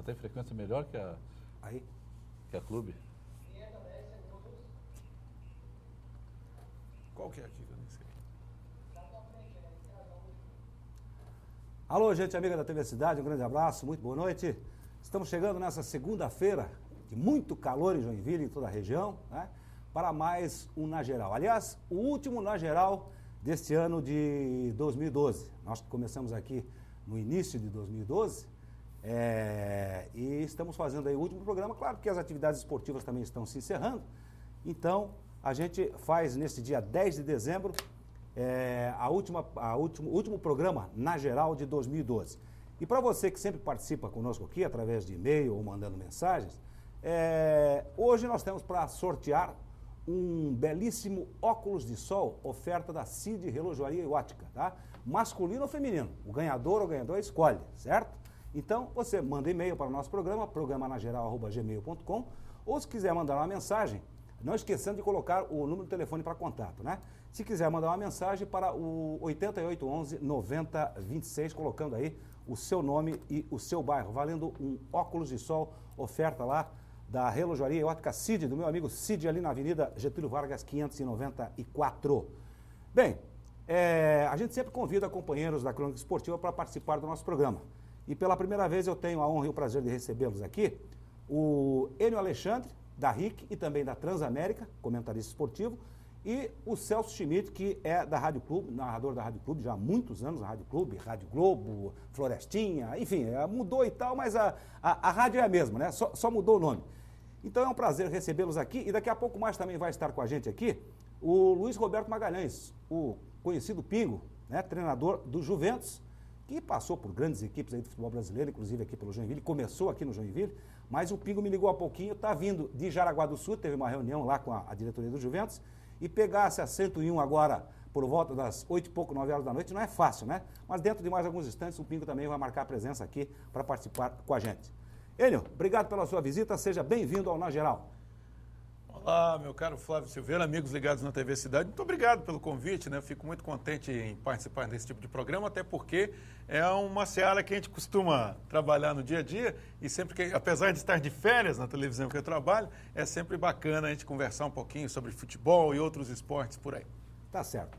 tem frequência melhor que a Clube. Qual que é aqui? Eu nem sei. Alô, gente amiga da TV Cidade, um grande abraço, muito boa noite. Estamos chegando nessa segunda-feira de muito calor em Joinville e em toda a região, né, para mais um Na Geral. Aliás, o último Na Geral deste ano de 2012. Nós começamos aqui no início de 2012 e estamos fazendo aí o último programa. Claro que as atividades esportivas também estão se encerrando, então a gente faz neste dia 10 de dezembro o último programa Na Geral de 2012. E para você que sempre participa conosco aqui, através de e-mail ou mandando mensagens, hoje nós temos para sortear um belíssimo óculos de sol, oferta da CID Relojoaria e Ótica, tá? Masculino ou feminino, o ganhador ou ganhadora escolhe, certo? Então, você manda e-mail para o nosso programa, programanageral@gmail.com, ou se quiser mandar uma mensagem, não esquecendo de colocar o número de telefone para contato, né? Se quiser mandar uma mensagem para o 8811-9026, colocando aí o seu nome e o seu bairro, valendo um óculos de sol, oferta lá da Relojoaria e Ótica Cid, do meu amigo Cid, ali na Avenida Getúlio Vargas, 594. Bem, a gente sempre convida companheiros da Crônica Esportiva para participar do nosso programa. E pela primeira vez eu tenho a honra e o prazer de recebê-los aqui, o Enio Alexandre, da RIC e também da Transamérica, comentarista esportivo, e o Celso Schmidt, que é da Rádio Clube, narrador da Rádio Clube, já há muitos anos, a Rádio Clube, Rádio Globo, Florestinha, enfim, mudou e tal, mas a rádio é a mesma, né? Só mudou o nome. Então é um prazer recebê-los aqui, e daqui a pouco mais também vai estar com a gente aqui o Luiz Roberto Magalhães, o conhecido Pingo, né? Treinador do Juventus, que passou por grandes equipes aí do futebol brasileiro, inclusive aqui pelo Joinville, começou aqui no Joinville, mas o Pingo me ligou há pouquinho, está vindo de Jaraguá do Sul, teve uma reunião lá com a diretoria do Juventus, e pegar-se a 101 agora, por volta das 8 e pouco, 9 horas da noite, não é fácil, né? Mas dentro de mais alguns instantes, o Pingo também vai marcar a presença aqui para participar com a gente. Enio, obrigado pela sua visita, seja bem-vindo ao Na Geral. Olá, meu caro Flávio Silveira, amigos ligados na TV Cidade, muito obrigado pelo convite, né? Fico muito contente em participar desse tipo de programa, até porque é uma seara que a gente costuma trabalhar no dia a dia e sempre que, apesar de estar de férias na televisão que eu trabalho, é sempre bacana a gente conversar um pouquinho sobre futebol e outros esportes por aí. Tá certo.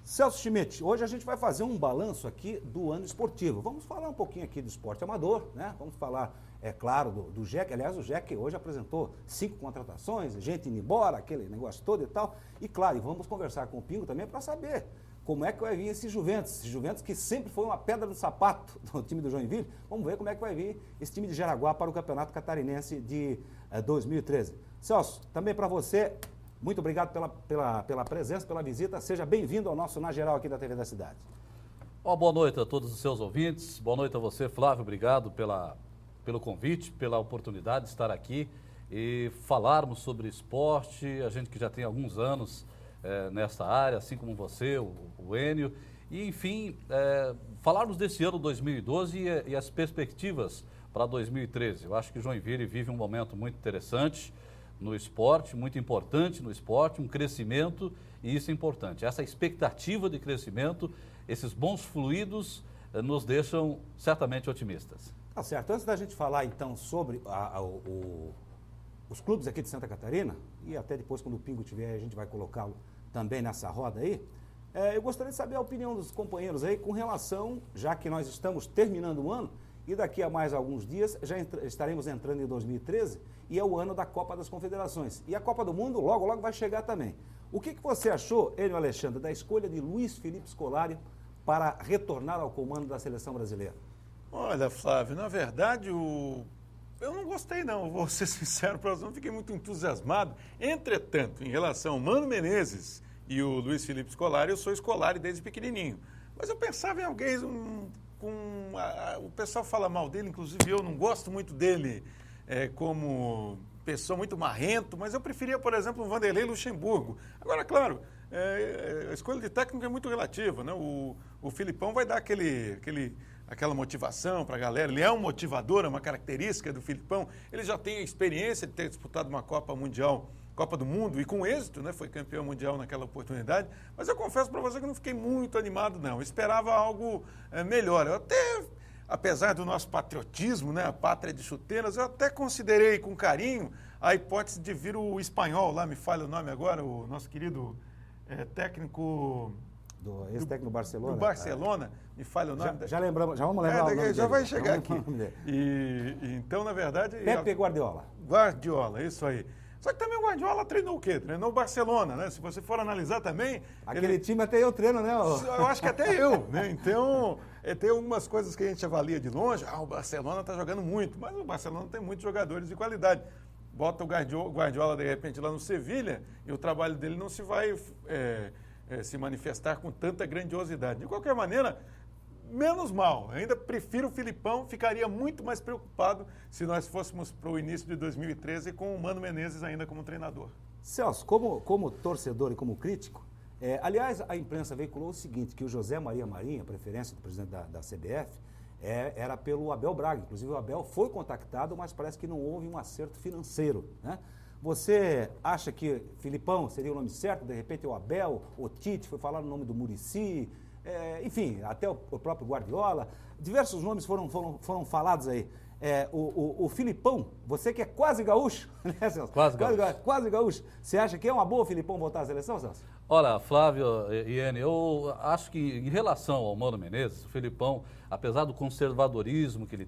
Celso Schmidt, hoje a gente vai fazer um balanço aqui do ano esportivo. Vamos falar um pouquinho aqui do esporte amador, né? Vamos falar, é claro, do GEC. Aliás, o GEC hoje apresentou 5 contratações, gente indo embora, aquele negócio todo e tal. E claro, vamos conversar com o Pingo também para saber como é que vai vir esse Juventus que sempre foi uma pedra no sapato do time do Joinville. Vamos ver como é que vai vir esse time de Jaraguá para o Campeonato Catarinense de 2013. Celso, também para você, muito obrigado pela presença, pela visita. Seja bem-vindo ao nosso Na Geral aqui da TV da Cidade. Boa noite a todos os seus ouvintes. Boa noite a você, Flávio. Obrigado pelo convite, pela oportunidade de estar aqui e falarmos sobre esporte. A gente que já tem alguns anos nessa área, assim como você, o Enio. E, enfim, falarmos desse ano 2012 e as perspectivas para 2013. Eu acho que Joinville vive um momento muito interessante no esporte, muito importante no esporte, um crescimento, e isso é importante. Essa expectativa de crescimento, esses bons fluidos nos deixam certamente otimistas. Tá certo. Antes da gente falar, então, sobre os clubes aqui de Santa Catarina, e até depois, quando o Pingo tiver, a gente vai colocá-lo também nessa roda aí, eu gostaria de saber a opinião dos companheiros aí com relação, já que nós estamos terminando o ano, e daqui a mais alguns dias já estaremos entrando em 2013 e é o ano da Copa das Confederações. E a Copa do Mundo logo, logo vai chegar também. O que você achou, Enio Alexandre, da escolha de Luiz Felipe Scolari para retornar ao comando da seleção brasileira? Olha, Flávio, na verdade eu não gostei não, vou ser sincero para você, não fiquei muito entusiasmado. Entretanto, em relação ao Mano Menezes e o Luiz Felipe Scolari, eu sou Scolari desde pequenininho. Mas eu pensava em alguém o pessoal fala mal dele, inclusive eu não gosto muito dele como pessoa muito marrento, mas eu preferia, por exemplo, o Vanderlei Luxemburgo. Agora, claro, a escolha de técnico é muito relativa, né? O Filipão vai dar aquela motivação para a galera, ele é um motivador, é uma característica do Filipão, ele já tem a experiência de ter disputado uma Copa Mundial, Copa do Mundo, e com êxito, né, foi campeão mundial naquela oportunidade, mas eu confesso para você que não fiquei muito animado, não. Eu esperava algo melhor. Eu apesar do nosso patriotismo, né, a pátria de chuteiras, eu até considerei com carinho a hipótese de vir o espanhol, lá me falha o nome agora, o nosso querido técnico... Ex-técnico do Barcelona. Do Barcelona, me falha o nome. Já lembramos, já vamos lembrar o nome já dele. vai chegar aqui. E então, na verdade... Pepe Guardiola. Guardiola, isso aí. Só que também o Guardiola treinou o quê? Treinou o Barcelona, né? Se você for analisar também... Aquele time até eu treino, né? Eu acho que até eu, né? Então, tem algumas coisas que a gente avalia de longe. O Barcelona está jogando muito, mas o Barcelona tem muitos jogadores de qualidade. Bota o Guardiola, de repente, lá no Sevilha e o trabalho dele não se vai se manifestar com tanta grandiosidade. De qualquer maneira, menos mal. Ainda prefiro o Filipão, ficaria muito mais preocupado se nós fôssemos para o início de 2013 com o Mano Menezes ainda como treinador. Celso, como torcedor e como crítico, aliás, a imprensa veiculou o seguinte, que o José Maria Marinho, a preferência do presidente da CBF, era pelo Abel Braga. Inclusive, o Abel foi contactado, mas parece que não houve um acerto financeiro, né? Você acha que Filipão seria o nome certo? De repente, o Abel, o Tite, foi falar no nome do Muricy, enfim, até o próprio Guardiola. Diversos nomes foram falados aí. O Filipão, você que é quase gaúcho, né, Celso? Quase gaúcho. Você acha que é uma boa o Filipão voltar à seleção, Celso? Olha, Flávio e Iene, eu acho que em relação ao Mano Menezes, o Filipão, apesar do conservadorismo que ele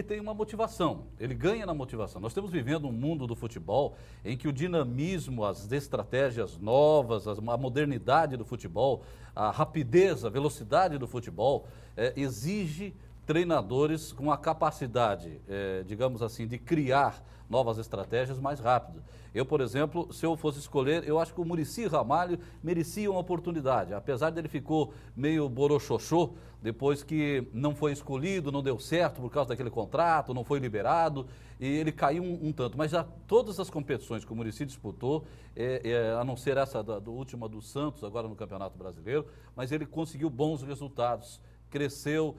tem uma motivação, ele ganha na motivação. Nós estamos vivendo um mundo do futebol em que o dinamismo, as estratégias novas, a modernidade do futebol, a rapidez, a velocidade do futebol, exige treinadores com a capacidade, digamos assim, de criar novas estratégias mais rápido. Eu, por exemplo, se eu fosse escolher, eu acho que o Muricy Ramalho merecia uma oportunidade, apesar dele ficou meio boroxoxô, depois que não foi escolhido, não deu certo por causa daquele contrato, não foi liberado, e ele caiu um tanto. Mas já todas as competições que o Muricy disputou, a não ser essa do última do Santos, agora no Campeonato Brasileiro, mas ele conseguiu bons resultados. Cresceu,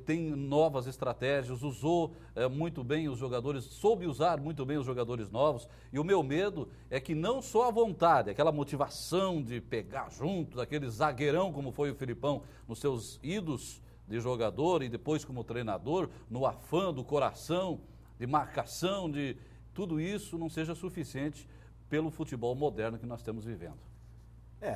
tem novas estratégias, usou muito bem os jogadores, soube usar muito bem os jogadores novos. E o meu medo é que não só a vontade, aquela motivação de pegar junto, daquele zagueirão como foi o Filipão nos seus idos de jogador e depois como treinador, no afã do coração, de marcação, de tudo isso não seja suficiente pelo futebol moderno que nós estamos vivendo.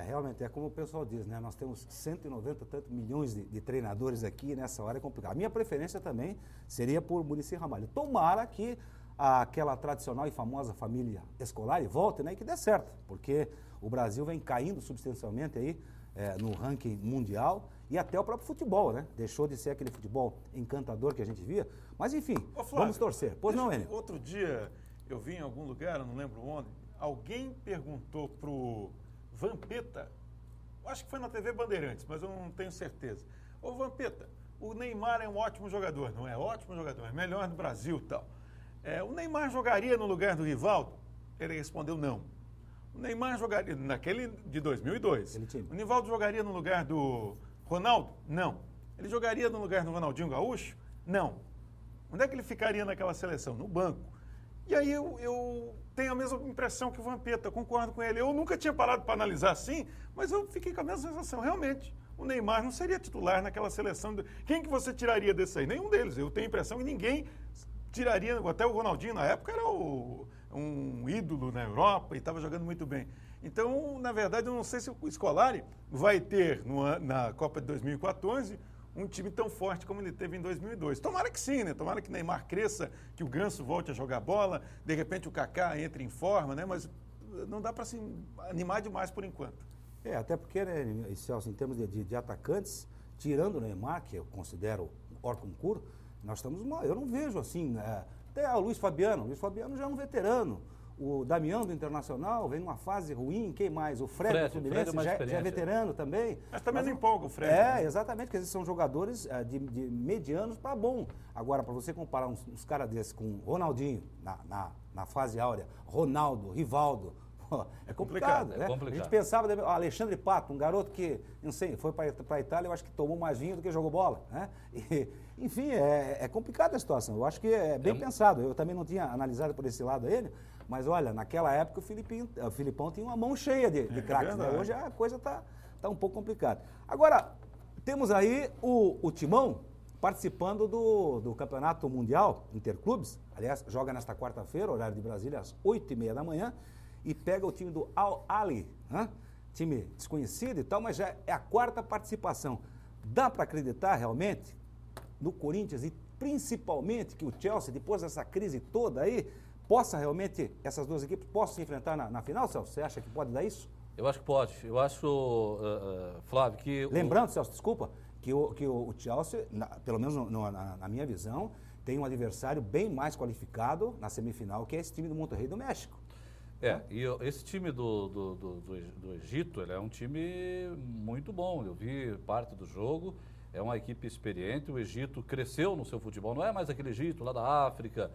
Realmente, é como o pessoal diz, né? Nós temos 190 tantos milhões de treinadores aqui e nessa hora é complicado. A minha preferência também seria por Muricy Ramalho. Tomara que aquela tradicional e famosa família Scolari volte, né? E que dê certo, porque o Brasil vem caindo substancialmente aí no ranking mundial e até o próprio futebol, né? Deixou de ser aquele futebol encantador que a gente via. Mas enfim, Flávio, vamos torcer. Pois não, Enio? Outro dia eu vi em algum lugar, eu não lembro onde, alguém perguntou pro Vampeta, acho que foi na TV Bandeirantes, mas eu não tenho certeza. Ô Vampeta, o Neymar é um ótimo jogador, não é? Ótimo jogador, é melhor no Brasil e tal. O Neymar jogaria no lugar do Rivaldo? Ele respondeu não. O Neymar jogaria, naquele de 2002. O Rivaldo jogaria no lugar do Ronaldo? Não. Ele jogaria no lugar do Ronaldinho Gaúcho? Não. Onde é que ele ficaria naquela seleção? No banco. E aí eu tenho a mesma impressão que o Vampeta, concordo com ele. Eu nunca tinha parado para analisar assim, mas eu fiquei com a mesma sensação. Realmente, o Neymar não seria titular naquela seleção. Quem que você tiraria desse aí? Nenhum deles. Eu tenho a impressão que ninguém tiraria, até o Ronaldinho na época era um ídolo na Europa e estava jogando muito bem. Então, na verdade, eu não sei se o Scolari vai ter na Copa de 2014 um time tão forte como ele teve em 2002. Tomara que sim, né? Tomara que o Neymar cresça, que o Ganso volte a jogar bola, de repente o Kaká entre em forma, né? Mas não dá para se animar demais por enquanto. Até porque, né, Celso, em termos de atacantes, tirando o Neymar, que eu considero hors concours, nós estamos mal. Eu não vejo assim, até o Luiz Fabiano já é um veterano. O Damião do Internacional vem numa fase ruim, quem mais? O Fred do Fluminense já é veterano também. Mas também não empolga o Fred. Exatamente, porque eles são jogadores de medianos para bom. Agora, para você comparar uns caras desses com Ronaldinho, na fase áurea, Ronaldo, Rivaldo, é complicado, né? A gente pensava, Alexandre Pato, um garoto que, não sei, foi para a Itália, eu acho que tomou mais vinho do que jogou bola, né? Enfim, é complicada a situação. Eu acho que é bem pensado. Eu também não tinha analisado por esse lado ele, mas olha, naquela época o Filipão tinha uma mão cheia de craques, né? Hoje a coisa tá um pouco complicada. Agora, temos aí o Timão participando do Campeonato Mundial Interclubes. Aliás, joga nesta quarta-feira, horário de Brasília, às 8h30 da manhã, e pega o time do Al-Ahly, né? Time desconhecido e tal, mas já é a quarta participação. Dá para acreditar realmente no Corinthians e principalmente que o Chelsea, depois dessa crise toda aí, possa realmente, essas duas equipes possam se enfrentar na final, Celso? Você acha que pode dar isso? Eu acho que pode. Eu acho, Flávio, que... Lembrando, Celso, desculpa, que o Chelsea, pelo menos na minha visão, tem um adversário bem mais qualificado na semifinal, que é esse time do Monterrey do México. E esse time do Egito, ele é um time muito bom. Eu vi parte do jogo, é uma equipe experiente. O Egito cresceu no seu futebol, não é mais aquele Egito lá da África,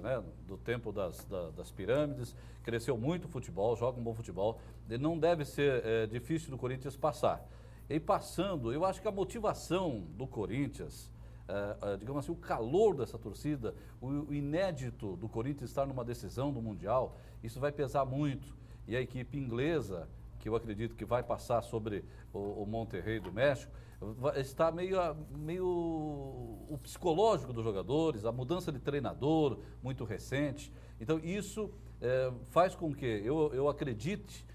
né, do tempo das pirâmides. Cresceu muito o futebol, joga um bom futebol. Ele não deve ser difícil do Corinthians passar. E passando, eu acho que a motivação do Corinthians, digamos assim, o calor dessa torcida, o inédito do Corinthians estar numa decisão do Mundial, isso vai pesar muito. E a equipe inglesa, que eu acredito que vai passar sobre o Monterrey do México, está meio o psicológico dos jogadores, a mudança de treinador muito recente. Então isso faz com que eu acredite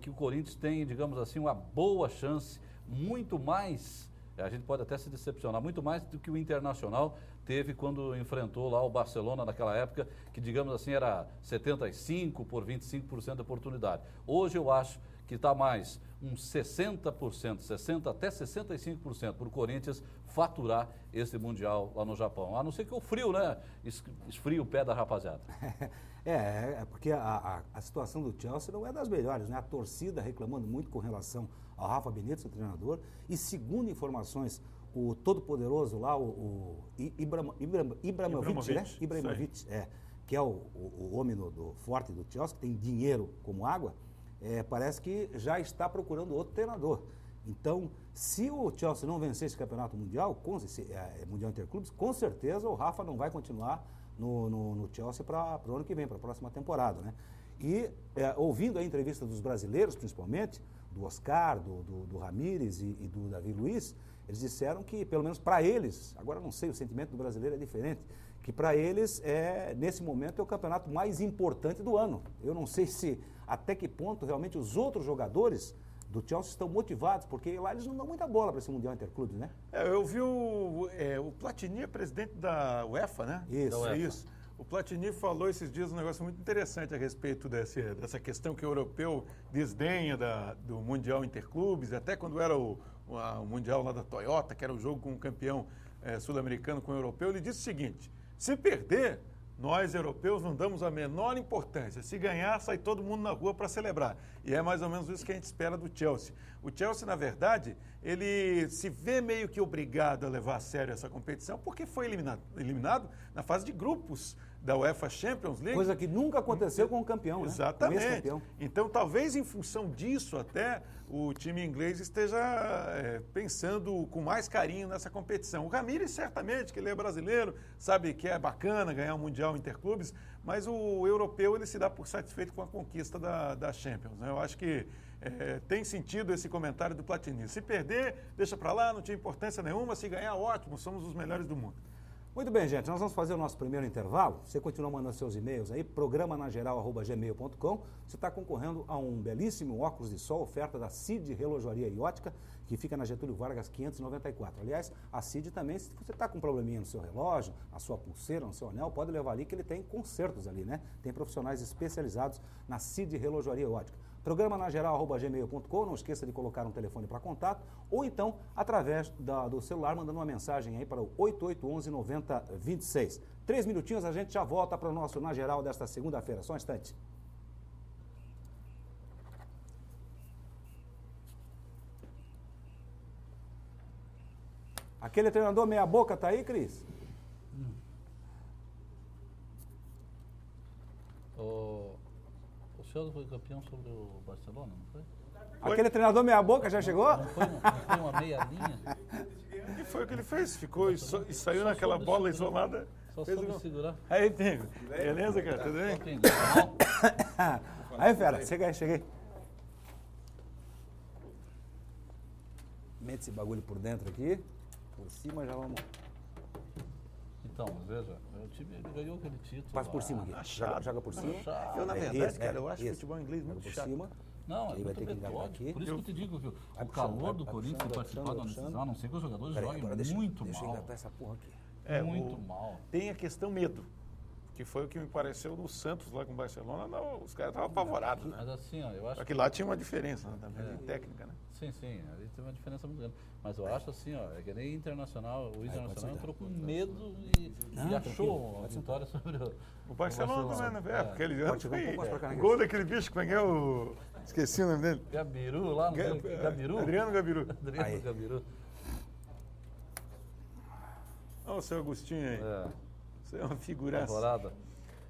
que o Corinthians tem, digamos assim, uma boa chance, muito mais, a gente pode até se decepcionar, muito mais do que o Internacional teve quando enfrentou lá o Barcelona naquela época, que digamos assim era 75 por 25% de oportunidade. Hoje eu acho que está mais uns 60%, 60% até 65% para o Corinthians faturar esse Mundial lá no Japão. A não ser que o frio, né, esfrie o pé da rapaziada. Porque a situação do Chelsea não é das melhores, né? A torcida reclamando muito com relação ao Rafa Benítez, o treinador, e segundo informações, o todo-poderoso lá, o Ibrahimovic, né? Ibrahimovic, que é o homem do forte do Chelsea, que tem dinheiro como água, parece que já está procurando outro treinador. Então, se o Chelsea não vencer esse campeonato mundial, Mundial Interclubes, com certeza o Rafa não vai continuar no Chelsea para o ano que vem, para a próxima temporada, né? E ouvindo a entrevista dos brasileiros, principalmente, do Oscar, do Ramírez e do Davi Luiz, eles disseram que, pelo menos para eles, agora não sei, o sentimento do brasileiro é diferente, que para eles, nesse momento, é o campeonato mais importante do ano. Eu não sei até que ponto realmente os outros jogadores do Chelsea estão motivados, porque lá eles não dão muita bola para esse Mundial Interclubes, né? Eu vi o Platini, é presidente da UEFA, né? Isso. O Platini falou esses dias um negócio muito interessante a respeito dessa questão que o europeu desdenha do Mundial Interclubes, até quando era o Mundial lá da Toyota, que era o jogo com o campeão sul-americano com o europeu, ele disse o seguinte: se perder, nós, europeus, não damos a menor importância. Se ganhar, sai todo mundo na rua para celebrar. E é mais ou menos isso que a gente espera do Chelsea. O Chelsea, na verdade, ele se vê meio que obrigado a levar a sério essa competição, porque foi eliminado na fase de grupos da UEFA Champions League. Coisa que nunca aconteceu com o campeão, Exatamente. né? Exatamente. Então, talvez em função disso até, o time inglês esteja pensando com mais carinho nessa competição. O Ramírez, certamente, que ele é brasileiro, sabe que é bacana ganhar o Mundial Interclubes, mas o europeu ele se dá por satisfeito com a conquista da Champions, né? Eu acho que tem sentido esse comentário do Platini. Se perder, deixa para lá, não tinha importância nenhuma. Se ganhar, ótimo, somos os melhores do mundo. Muito bem, gente, nós vamos fazer o nosso primeiro intervalo. Você continua mandando seus e-mails aí, programanageral@gmail.com. Você está concorrendo a um belíssimo óculos de sol, oferta da CID Relojoaria e Ótica, que fica na Getúlio Vargas 594. Aliás, a CID também, se você está com um probleminha no seu relógio, na sua pulseira, no seu anel, pode levar ali que ele tem consertos ali, né? Tem profissionais especializados na CID Relojoaria e Ótica. Programanageral@gmail.com, não esqueça de colocar um telefone para contato, ou então através do celular, mandando uma mensagem aí para o 8811-9026. 3 minutinhos, a gente já volta para o nosso Na Geral desta segunda-feira. Só um instante. Aquele treinador meia boca tá aí, Cris? O senhor foi campeão sobre o Barcelona, não foi? Aquele treinador meia boca já chegou? Não foi uma meia linha? E foi o que ele fez, ficou e saiu naquela bola isolada. Só soube segurar. Aí, Pingo, beleza, cara? Tudo bem? Pingo, tá bom? Aí, fera, cheguei. Mete esse bagulho por dentro aqui. Por cima já vamos... Então, veja, o time ele ganhou aquele título. Passa por cima aqui. Joga por cima. Eu, na verdade, cara, eu acho futebol inglês Joga muito por chato. cima. Não, é Aí vai muito ter que engatar metódico. aqui. Por isso que eu te digo que Vai o puxando, calor do vai Corinthians puxando, de vai participar da puxando. decisão, a não ser que os jogadores Peraí, joguem agora muito deixa eu mal. engatar essa porra aqui. Muito mal. Tem a questão medo, que foi o que me pareceu no Santos lá com o Barcelona. Não, os caras estavam apavorados, né? Mas assim, ó, eu acho Só que lá tinha uma diferença, né, também, de técnica, né? Sim, ali tem uma diferença muito grande. Mas eu acho assim, ó, é que nem Internacional, o Internacional entrou com medo e achou a vitória sobre O Barcelona também, né? Porque ele Pode chegar um pouco mais pra cá, né? o gol daquele bicho, como é que é o... Esqueci o nome dele. Gabiru lá, não sei o que, Gabiru? Adriano Gabiru. Adriano Aí. Gabiru. Olha o seu Agostinho aí. É, Você é uma figuraça. temporada.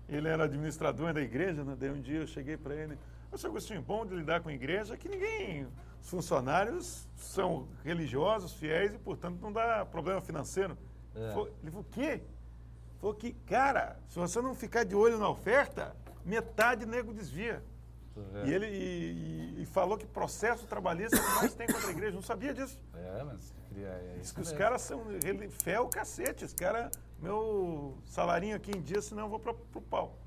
Ele era administrador da igreja, né? Daí um dia eu cheguei para ele. Ô, seu Agostinho, bom de lidar com a igreja é que ninguém... Os funcionários são religiosos, fiéis e, portanto, não dá problema financeiro. É. Ele falou, o quê? Falou que, cara, se você não ficar de olho na oferta, metade nego desvia. É. E ele falou que processo trabalhista que mais tem contra a igreja. Não sabia disso. Mas é Diz isso que os mesmo. caras são fé é o cacete. Os caras, meu salarinho aqui em dia, senão eu vou pro pau.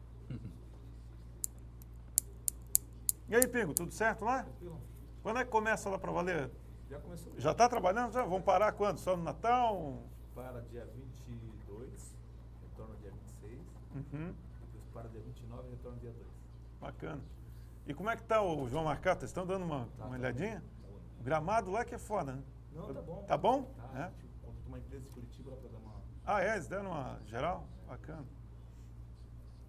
E aí, Pingo, tudo certo lá? Tranquilo. Quando é que começa lá para valer? Já começou. Já está trabalhando? Já? Vamos parar quando? Só no Natal? Para dia 22, retorna dia 26. Uhum, Depois para dia 29 e retorna dia 2. bacana. E como é que tá o João Marcato? Vocês estão dando uma olhadinha? Tá bom. O gramado lá que é foda, né? Não, tá bom. Tá bom? Tá, É? a gente contratou uma empresa de Curitiba lá para dar uma... Ah, é? Eles deram uma geral? Bacana.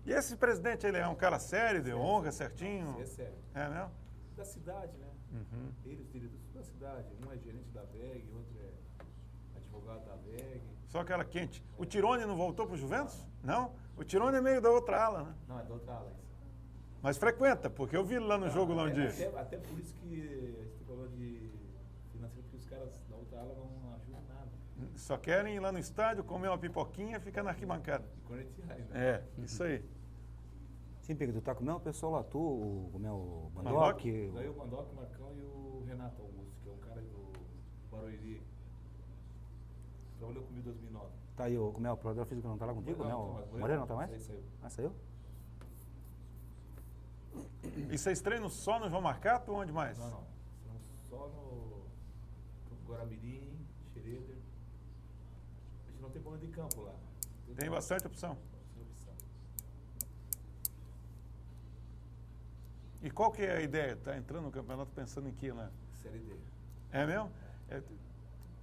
E esse presidente, ele é um cara sério, de honra, certinho? É sério. É mesmo? Da cidade, né? Uhum. Eles, diretores da cidade. Um é gerente da VEG, outro é advogado da VEG. Só aquela quente. O Tirone não voltou pro Juventus? Não? O Tirone é meio da outra ala, né? Não, é da outra ala isso. Mas frequenta, porque eu vi ele lá no jogo lá um dia. Até por isso que a gente falou de financeiro, porque os caras da outra ala não ajudam nada. Só querem ir lá no estádio, comer uma pipoquinha e ficar na arquibancada. E cornetear, né? É, isso aí. Sim, Pedro, tu tá com o pessoal lá, como é o Mandoc? Mandoc? Daí o Mandoc, o Marcão e o Renato Augusto, que é um cara do Barueri. Trabalhou comigo em 2009. Tá aí, como é o provedor físico, não tá lá contigo? Não, Como é mas o Moreira não tá mais? Saiu. Ah, saiu? E vocês treinam só no João Marcato ou onde mais? Não. São só no Guaramirim, Schroeder. A gente não tem plano de campo lá. Tem bastante opção. Bastante opção. E qual que é a ideia? Tá entrando no campeonato pensando em que, né? Série D. É mesmo?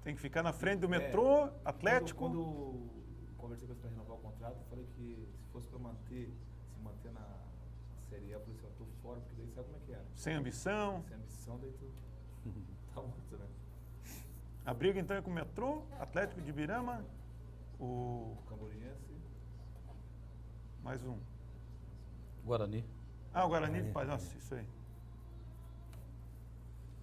Tem que ficar na frente do metrô, Atlético. Quando conversei com eles para renovar o contrato, eu falei que se fosse para se manter na Série A, eu falei assim, eu tô fora, porque daí sabe como é que era. Sem ambição. Sem ambição, daí tu tá morto, né? A briga então é com o metrô, Atlético de Ibirama, o... O Camboriense. mais um. Guarani. Ah, o Guarani faz, nossa, isso aí.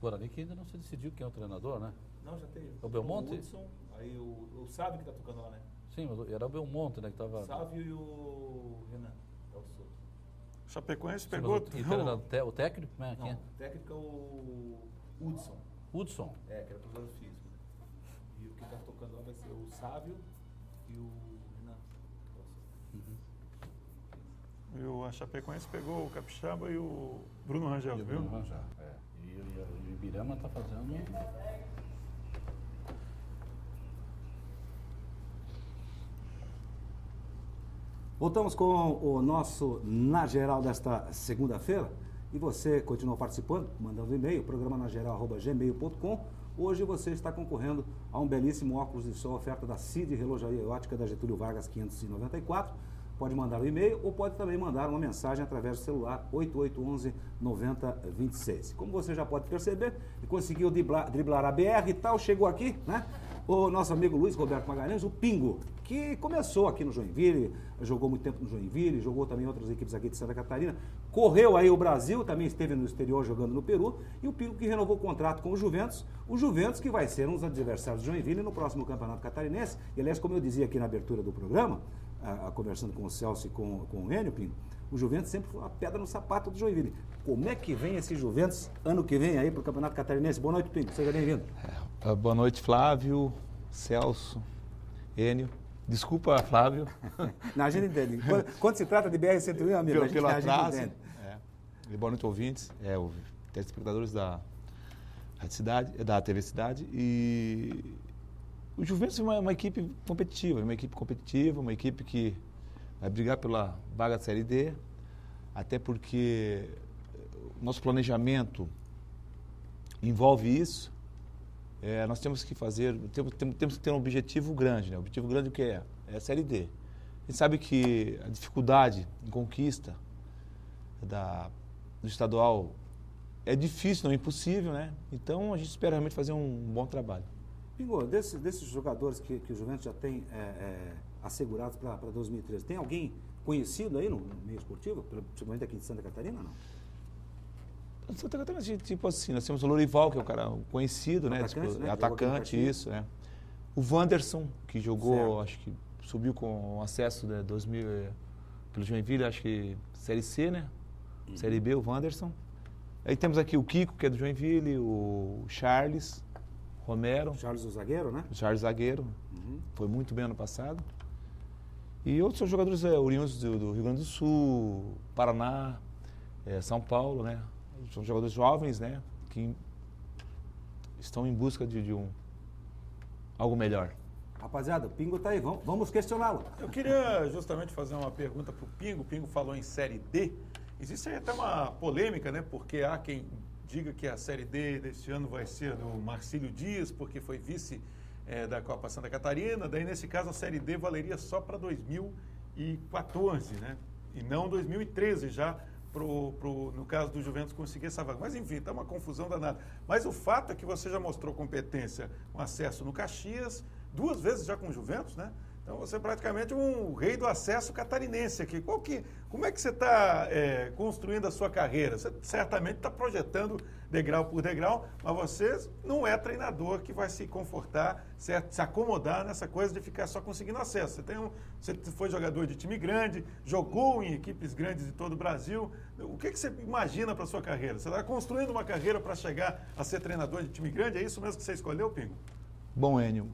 Guarani que ainda não se decidiu quem é o treinador, né? Não, já teve. O Belmonte? O Hudson, aí o Sávio que tá tocando lá, né? Sim, mas era o Belmonte, né, que tava... O Sávio e o Renan. É o Souto. Chapecoense Sim, pegou... mas o técnico, né? Quem é? Não, o técnico é o Hudson. Hudson. Que era professor físico. E o que tá tocando lá vai ser o Sávio e o Renan. E a Chapecoense pegou o Capixaba e o Bruno Rangel, E o viu? Bruno Rangel, é. E o Ibirama tá fazendo... Voltamos com o nosso Na Geral desta segunda-feira. E você continua participando, mandando e-mail, programa nageral@gmail.com. Hoje você está concorrendo a um belíssimo óculos de sol, oferta da CID Relojaria e Ótica da Getúlio Vargas 594. Pode mandar um e-mail ou pode também mandar uma mensagem através do celular 8811-9026. Como você já pode perceber, e conseguiu driblar a BR e tal, chegou aqui, né? O nosso amigo Luiz Roberto Magalhães, o Pingo, que começou aqui no Joinville, jogou muito tempo no Joinville, jogou também em outras equipes aqui de Santa Catarina, correu aí o Brasil, também esteve no exterior jogando no Peru, e o Pingo que renovou o contrato com o Juventus que vai ser um dos adversários do Joinville no próximo Campeonato Catarinense. E aliás, como eu dizia aqui na abertura do programa, conversando com o Celso e com o Enio, Pingo, o Juventus sempre foi uma pedra no sapato do Joinville. Como é que vem esse Juventus ano que vem aí para o Campeonato Catarinense? Boa noite, Pingo, seja bem-vindo. Boa noite, Flávio. Celso, Enio. Desculpa, Flávio, Não, a gente entende. Quando se trata de BR-101, amigo, pelo a gente atraso. entende. E boa noite, ouvintes, telespectadores da TV Cidade. E o Juventus é uma equipe competitiva, uma equipe que vai brigar pela vaga da Série D, até porque o nosso planejamento envolve isso. Nós temos que temos que ter um objetivo grande, né? O objetivo grande que é a Série D. A gente sabe que a dificuldade em conquista do estadual é difícil, não é impossível, né? Então a gente espera realmente fazer um bom trabalho. Pingo, desses jogadores que o Juventus já tem assegurados para 2013, tem alguém conhecido aí no meio esportivo, principalmente aqui de Santa Catarina, não? Santa Catarina, tipo assim, nós temos o Lorival, que é um cara conhecido, Atacante, né? Atacante, isso, né? O Wanderson, que jogou, Certo. acho que subiu com acesso de 2000 pelo Joinville, acho que Série C, né? Série B, o Wanderson. Aí temos aqui o Kiko, que é do Joinville, o Charles Romero, Charles, o zagueiro, né? o Charles zagueiro, foi muito bem ano passado. E outros são jogadores oriundos do Rio Grande do Sul, Paraná, São Paulo, né? São jogadores jovens, né? Que estão em busca de algo melhor. Rapaziada, o Pingo tá aí, vamos questioná-lo. Eu queria justamente fazer uma pergunta para o Pingo. O Pingo falou em Série D. Existe aí até uma polêmica, né? Porque há quem diga que a Série D deste ano vai ser do Marcílio Dias, porque foi vice da Copa Santa Catarina. Daí, nesse caso, a Série D valeria só para 2014, né? E não 2013 já, no caso do Juventus conseguir essa vaga. Mas, enfim, está uma confusão danada. Mas o fato é que você já mostrou competência, um acesso no Caxias, 2 vezes já com o Juventus, né? Então, você é praticamente um rei do acesso catarinense aqui. Como é que você está construindo a sua carreira? Você certamente está projetando degrau por degrau, mas você não é treinador que vai se confortar, certo? Se acomodar nessa coisa de ficar só conseguindo acesso. Você foi jogador de time grande, jogou em equipes grandes de todo o Brasil. O que você imagina para a sua carreira? Você está construindo uma carreira para chegar a ser treinador de time grande? É isso mesmo que você escolheu, Pingo? Bom, Enio,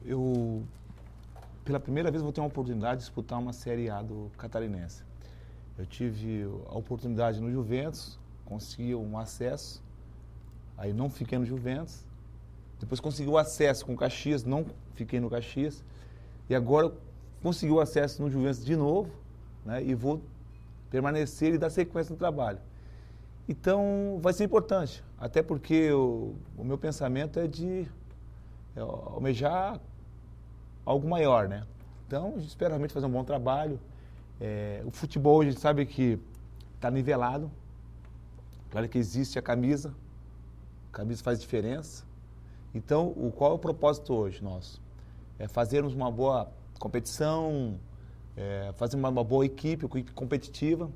pela primeira vez vou ter uma oportunidade de disputar uma Série A do Catarinense. Eu tive a oportunidade no Juventus, consegui um acesso, aí não fiquei no Juventus. Depois consegui o acesso com o Caxias, não fiquei no Caxias. E agora consegui o acesso no Juventus de novo, né? E vou permanecer e dar sequência no trabalho. Então vai ser importante, até porque o meu pensamento é de almejar algo maior, né? Então, a gente espera realmente fazer um bom trabalho. O futebol, a gente sabe que está nivelado. Claro que existe a camisa faz diferença. Então, qual é o propósito hoje nosso? É fazermos uma boa competição, fazer uma boa equipe competitiva.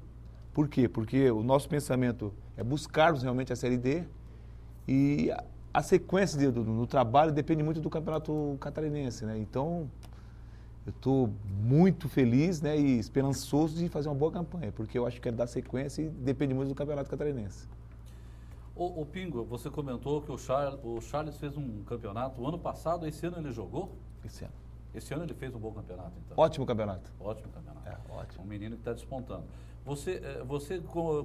Por quê? Porque o nosso pensamento é buscarmos realmente a Série D e a sequência do trabalho depende muito do Campeonato Catarinense, né? Então, eu estou muito feliz, né, e esperançoso de fazer uma boa campanha, porque eu acho que é dar sequência e depende muito do Campeonato Catarinense. O Pingo, você comentou que o Charles fez um campeonato ano passado, esse ano ele jogou? Esse ano. Esse ano ele fez um bom campeonato, então. Ótimo campeonato. Ótimo campeonato. Ótimo. Um menino que está despontando. Você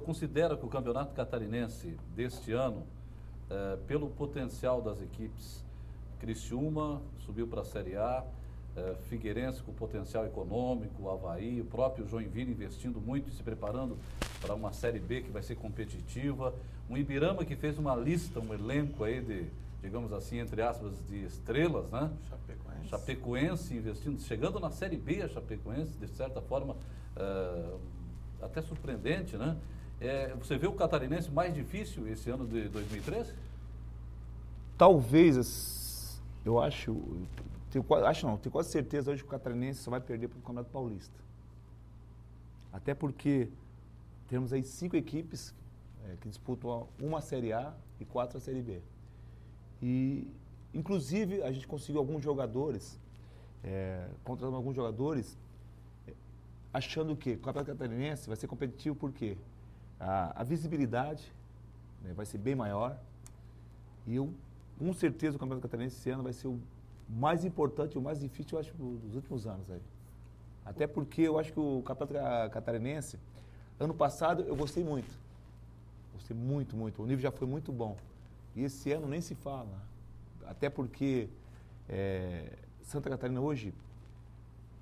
considera que o Campeonato Catarinense deste ano, pelo potencial das equipes, Criciúma subiu para a Série A, Figueirense com potencial econômico, Avaí, o próprio Joinville investindo muito e se preparando para uma Série B que vai ser competitiva, um Ibirama que fez uma lista, um elenco aí de, digamos assim, entre aspas, de estrelas, né? Chapecoense investindo, chegando na Série B a Chapecoense, de certa forma, até surpreendente, né? Você vê o catarinense mais difícil esse ano de 2013? Talvez, eu acho, tenho quase certeza hoje que o catarinense só vai perder para o Campeonato Paulista. Até porque temos aí 5 equipes que disputam uma Série A e 4 a Série B. E, inclusive, a gente conseguiu alguns jogadores, contratando alguns jogadores, achando que o Campeonato Catarinense vai ser competitivo por quê? A visibilidade, né, vai ser bem maior e com certeza o Campeonato Catarinense esse ano vai ser mais importante, o mais difícil, eu acho, dos últimos anos aí. Até porque eu acho que o Campeonato Catarinense, ano passado, eu gostei muito. Gostei muito, muito. O nível já foi muito bom. E esse ano nem se fala. Até porque Santa Catarina hoje,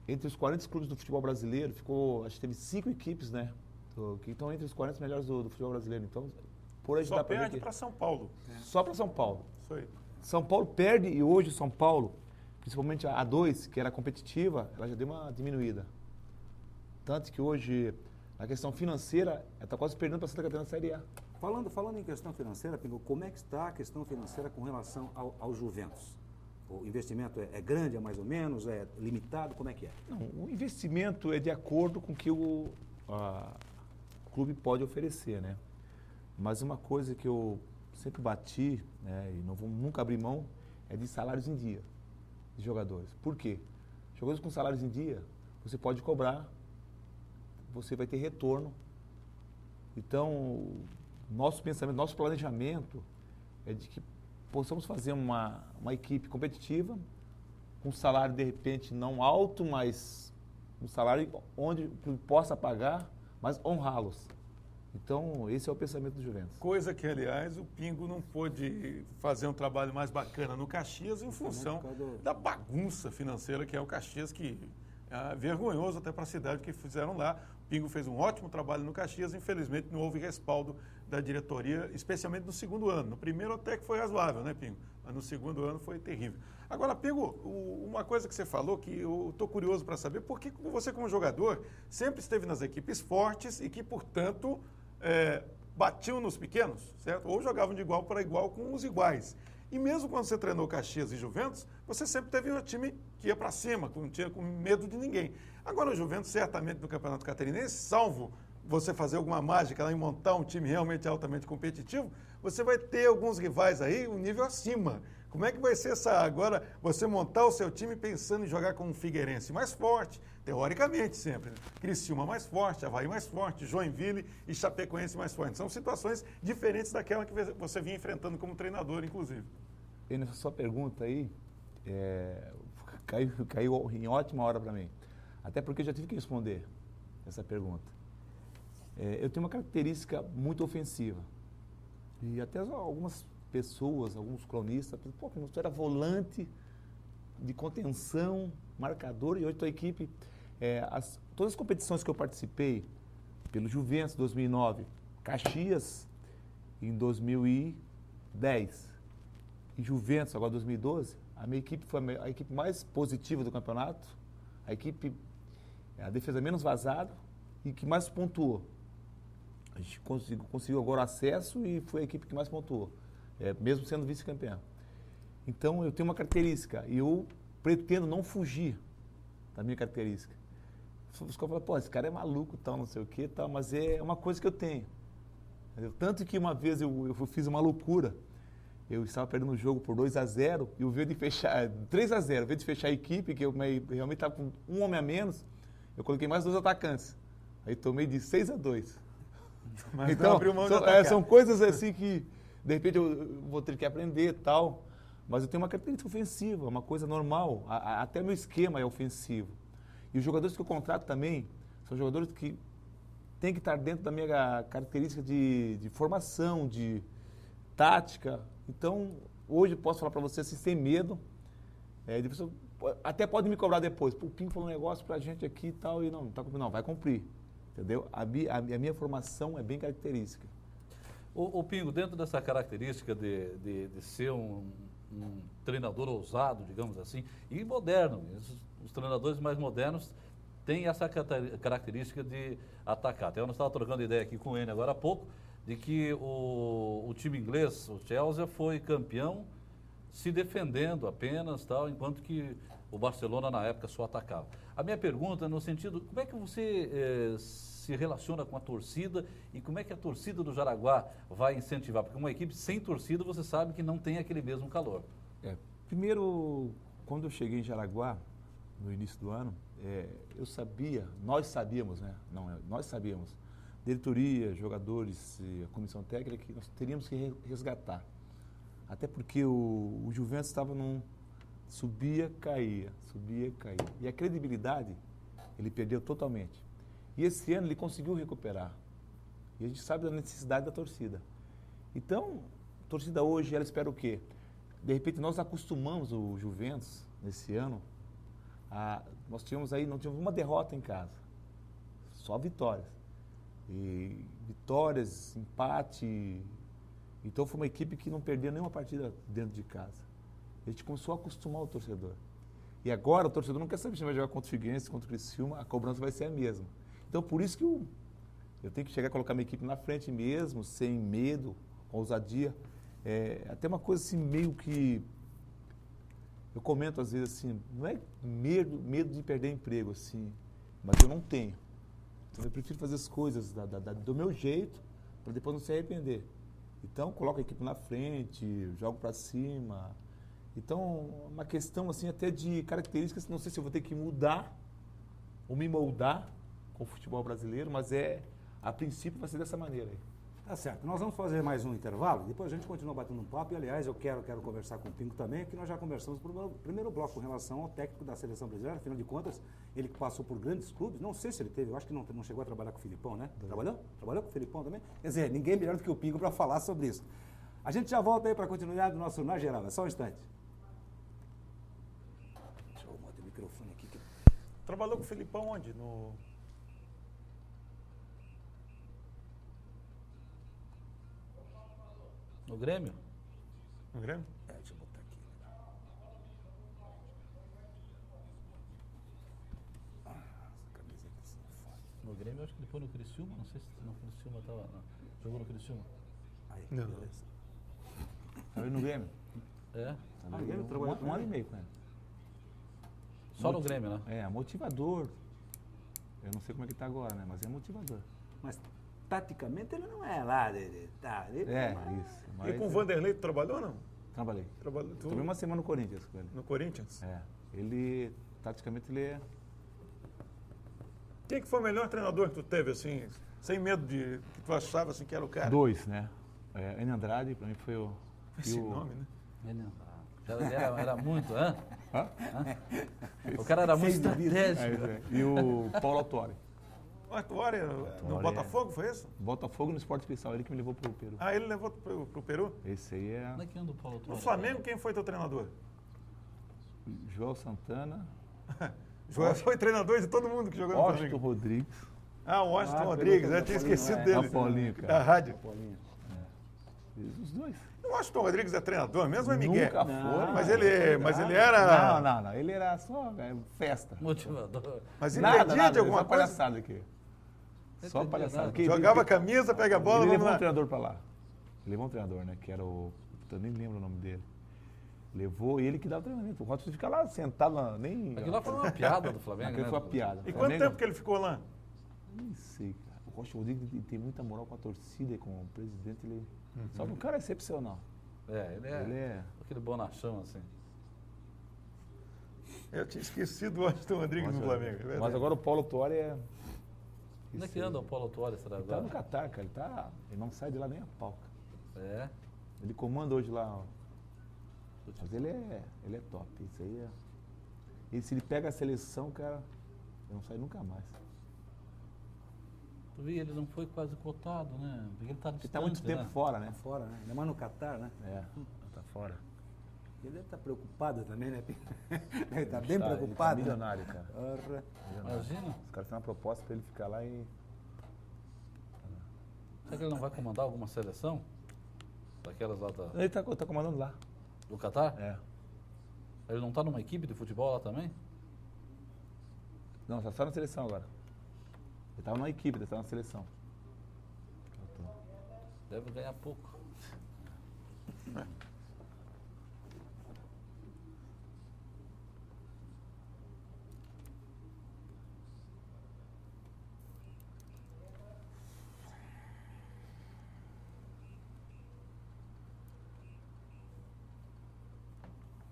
entre os 40 clubes do futebol brasileiro, acho que teve 5 equipes, né? Que estão entre os 40 melhores do futebol brasileiro. Então, por aí Só dá pra ver perde que... para São Paulo. Só para São Paulo. Isso aí. São Paulo perde e hoje o São Paulo, principalmente a A2, que era competitiva, ela já deu uma diminuída. Tanto que hoje, a questão financeira, ela está quase perdendo para Santa Catarina na Série A. Falando em questão financeira, Pingo, como é que está a questão financeira com relação ao Juventus? O investimento é grande, é mais ou menos, é limitado, como é que é? Não, o investimento é de acordo com o que o clube pode oferecer, né? Mas uma coisa que eu sempre bati, né, e não vou nunca abrir mão, é de salários em dia de jogadores. Por quê? Jogadores com salários em dia, você pode cobrar, você vai ter retorno. Então, nosso pensamento, nosso planejamento é de que possamos fazer uma equipe competitiva, com um salário, de repente, não alto, mas um salário onde possa pagar, mas honrá-los. Então, esse é o pensamento do Juventus. Coisa que, aliás, o Pingo não pôde fazer um trabalho mais bacana no Caxias em função da bagunça financeira que é o Caxias, que é vergonhoso até para a cidade que fizeram lá. O Pingo fez um ótimo trabalho no Caxias, infelizmente não houve respaldo da diretoria, especialmente no segundo ano. No primeiro até que foi razoável, né, Pingo? Mas no segundo ano foi terrível. Agora, Pingo, uma coisa que você falou que eu estou curioso para saber, por que você, como jogador, sempre esteve nas equipes fortes e que, portanto, batiam nos pequenos, certo? Ou jogavam de igual para igual com os iguais. E mesmo quando você treinou Caxias e Juventus, você sempre teve um time que ia para cima, não tinha com medo de ninguém. Agora o Juventus, certamente no Campeonato Catarinense, salvo você fazer alguma mágica lá em montar um time realmente altamente competitivo, você vai ter alguns rivais aí, um nível acima. Como é que vai ser agora você montar o seu time pensando em jogar com um Figueirense mais forte, teoricamente sempre, né? Criciúma mais forte, Avaí mais forte, Joinville e Chapecoense mais forte. São situações diferentes daquela que você vinha enfrentando como treinador, inclusive. E nessa sua pergunta aí, caiu em ótima hora para mim. Até porque eu já tive que responder essa pergunta. Eu tenho uma característica muito ofensiva. E até algumas pessoas, alguns cronistas, pô, você era volante de contenção, marcador, e hoje tua equipe, todas as competições que eu participei, pelo Juventus 2009, Caxias em 2010 e Juventus agora 2012, a minha equipe foi a equipe mais positiva do campeonato, a defesa menos vazada e que mais pontuou. A gente conseguiu agora acesso e foi a equipe que mais pontuou, mesmo sendo vice-campeão. Então, eu tenho uma característica e eu pretendo não fugir da minha característica. Os caras falam, pô, esse cara é maluco, tal, não sei o quê, tal, mas é uma coisa que eu tenho. Tanto que uma vez eu fiz uma loucura. Eu estava perdendo o jogo por 2-0 e o vez de fechar, 3-0, ao invés de fechar a equipe, que eu realmente estava com um homem a menos, eu coloquei mais 2 atacantes. Aí tomei de 6-2. Mas então, não abriu mão de atacar. São coisas assim que, de repente, eu vou ter que aprender e tal. Mas eu tenho uma característica ofensiva, uma coisa normal. Até meu esquema é ofensivo. E os jogadores que eu contrato também são jogadores que têm que estar dentro da minha característica de formação, de tática. Então, hoje posso falar para você assim, sem medo. Até pode me cobrar depois. Pô, o Pingo falou um negócio pra gente aqui e tal, e não, tá cumprindo. Não, vai cumprir. Entendeu? A minha formação é bem característica. O Pingo, dentro dessa característica de ser um treinador ousado, digamos assim, e moderno, os treinadores mais modernos têm essa característica de atacar. Até eu estava trocando ideia aqui com ele agora há pouco, de que o time inglês, o Chelsea, foi campeão se defendendo apenas, tal, enquanto que o Barcelona na época só atacava. A minha pergunta é no sentido, como é que você se relaciona com a torcida e como é que a torcida do Jaraguá vai incentivar? Porque uma equipe sem torcida você sabe que não tem aquele mesmo calor. Primeiro, quando eu cheguei em Jaraguá, no início do ano, nós sabíamos, diretoria, jogadores e a comissão técnica, que nós teríamos que resgatar. Até porque o Juventus estava subia, caía, subia, caía. E a credibilidade ele perdeu totalmente. E esse ano ele conseguiu recuperar. E a gente sabe da necessidade da torcida. Então, a torcida hoje, ela espera o quê? De repente, nós acostumamos o Juventus, nesse ano, nós tivemos aí, não tivemos uma derrota em casa. Só vitórias. E vitórias, empate. Então, foi uma equipe que não perdeu nenhuma partida dentro de casa. A gente começou a acostumar o torcedor. E agora, o torcedor não quer saber se vai jogar contra o Figueirense, contra o Criciúma, a cobrança vai ser a mesma. Então, por isso que eu tenho que chegar a colocar minha equipe na frente mesmo, sem medo, com ousadia. Até uma coisa assim, meio que... Eu comento às vezes assim, não é medo de perder emprego, assim, mas eu não tenho. Então, eu prefiro fazer as coisas do meu jeito, para depois não se arrepender. Então, coloco a equipe na frente, jogo para cima. Então, uma questão assim até de características, não sei se eu vou ter que mudar ou me moldar com o futebol brasileiro, mas a princípio vai ser dessa maneira aí. Tá certo. Nós vamos fazer mais um intervalo, depois a gente continua batendo um papo e, aliás, eu quero conversar com o Pingo também, que nós já conversamos no primeiro bloco com relação ao técnico da seleção brasileira, afinal de contas, ele que passou por grandes clubes, não sei se ele teve, eu acho que não chegou a trabalhar com o Filipão, né? Trabalhou? Trabalhou com o Filipão também? Quer dizer, ninguém melhor do que o Pingo para falar sobre isso. A gente já volta aí para a continuidade do nosso Na Geral, é só um instante. Deixa eu arrumar o microfone aqui. Trabalhou com o Filipão onde? No Grêmio? No Grêmio? Deixa eu botar aqui. Essa camisa aqui assim, foda. No Grêmio, eu acho que ele foi no Criciúma, não sei se no Criciúma estava... Jogou no Criciúma? Aí, Não. beleza. Tá vendo no Grêmio? É? Ah, ele trabalhou com Um ano ele? e meio com ele. Só no Grêmio, né? Motivador. Eu não sei como é que tá agora, né? Mas é motivador. Mas, taticamente, ele não é lá, ele Isso. E com o Vanderlei tu trabalhou ou não? Trabalhei. Trabalhou tu Trabalhei uma semana no Corinthians com ele. no Corinthians? Ele, taticamente, ele é... Quem que foi o melhor treinador que tu teve, assim, sem medo de que tu achava assim, que era o cara? Dois, né? Enio Andrade, pra mim, foi o... Esse nome, né? Ele era muito, hã? Hã? O cara era muito Sem dúvida. estratégico. E o Paulo Autori. O Atuário no Autori, Botafogo, foi isso? Botafogo no Esporte Cristal, ele que me levou pro Peru. Ah, ele levou pro Peru? Esse aí é Onde é que anda o Paulo No Torres? Flamengo, quem foi teu treinador? João Santana, Joel foi treinador de todo mundo que jogou no Washington Flamengo. Rodrigues, Ah, o Washington Ah, Rodrigues, pegou eu tinha o Paulinho, esquecido é. dele. o Paulinho, cara. Da rádio. Paulinho. os dois. O Washington Rodrigues é treinador mesmo, é Miguel? Nunca foi. Mas ele era... Não, ele era só festa. Motivador. Mas ele Nada, entendia nada, de alguma só coisa? palhaçada aqui. Só entendia palhaçada. nada. Jogava a camisa, pega a bola, Ele vamos levou um lá. treinador pra lá. Ele levou um treinador, né? Que era o... Eu nem lembro o nome dele. Levou, e ele que dava o treinamento. O Robson fica lá sentado, nem... Aquilo lá foi uma piada do Flamengo, Aquilo né? foi uma piada. E quanto Flamengo- tempo que ele ficou lá? Nem sei, cara. O Rocha Rodrigues tem muita moral com a torcida e com o presidente. Ele... Só que o cara é excepcional. Ele é aquele bonachão, assim. Eu tinha esquecido do Washington Rodrigues no Flamengo. É verdade. Mas agora o Paulo Autori é... Onde é que anda o Paulo Torres, será Ele tá agora? no Catar, cara. Ele não sai de lá nem a pau, cara. É. Ele comanda hoje lá, ó. Mas ele é top. Isso aí é... E se ele pega a seleção, cara, ele não sai nunca mais. Tu viu, ele não foi quase cotado, né? Porque ele tá Ele tá muito tempo fora, né? Fora, né? Ainda mais no Catar, né? Tá fora. Ele deve estar preocupado também, né, Pinho? Ele está bem Ele tá preocupado. né? milionário, cara. Ora. Imagina. Os caras têm uma proposta pra ele ficar lá e... Será que ele não vai comandar alguma seleção? Daquelas lá Ele tá comandando lá. do Catar? É. Ele não tá numa equipe de futebol lá também? Não, tá só na seleção agora. Ele tava na equipe, ele tava na seleção. Deve ganhar pouco.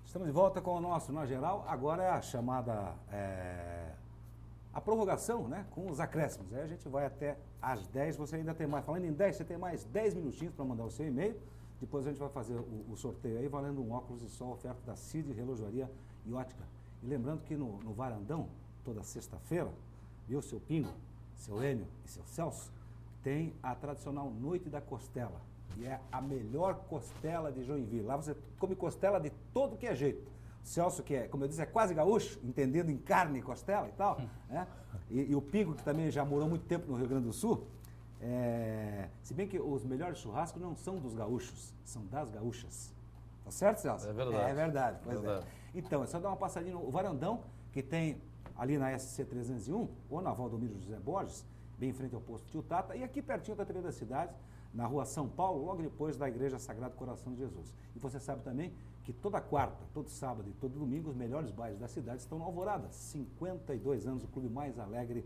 Estamos de volta com o nosso Na Geral. Agora é a chamada... a prorrogação, né? Com os acréscimos. Aí a gente vai até às 10. Você ainda tem mais... Falando em 10, você tem mais 10 minutinhos para mandar o seu e-mail. Depois a gente vai fazer o sorteio aí, valendo um óculos de sol, oferta da CID, Relojoaria e Ótica. E lembrando que no Varandão, toda sexta-feira, viu, seu Pingo, seu Enio e seu Celso, tem a tradicional Noite da Costela. E é a melhor costela de Joinville. Lá você come costela de todo que é jeito. O Celso, que é, como eu disse, é quase gaúcho, entendendo em carne e costela e tal, né? E o Pingo, que também já morou muito tempo no Rio Grande do Sul, se bem que os melhores churrascos não são dos gaúchos, são das gaúchas. Tá certo, Celso? É verdade. É verdade, pois Verdade. é. Então, é só dar uma passadinha no Varandão, que tem ali na SC 301, ou na Valdomiro José Borges, bem em frente ao posto Tio Tata, e aqui pertinho da TV da cidade, na rua São Paulo, logo depois da Igreja Sagrado Coração de Jesus. E você sabe também que toda quarta, todo sábado e todo domingo, os melhores bares da cidade estão no Alvorada. 52 anos, o clube mais alegre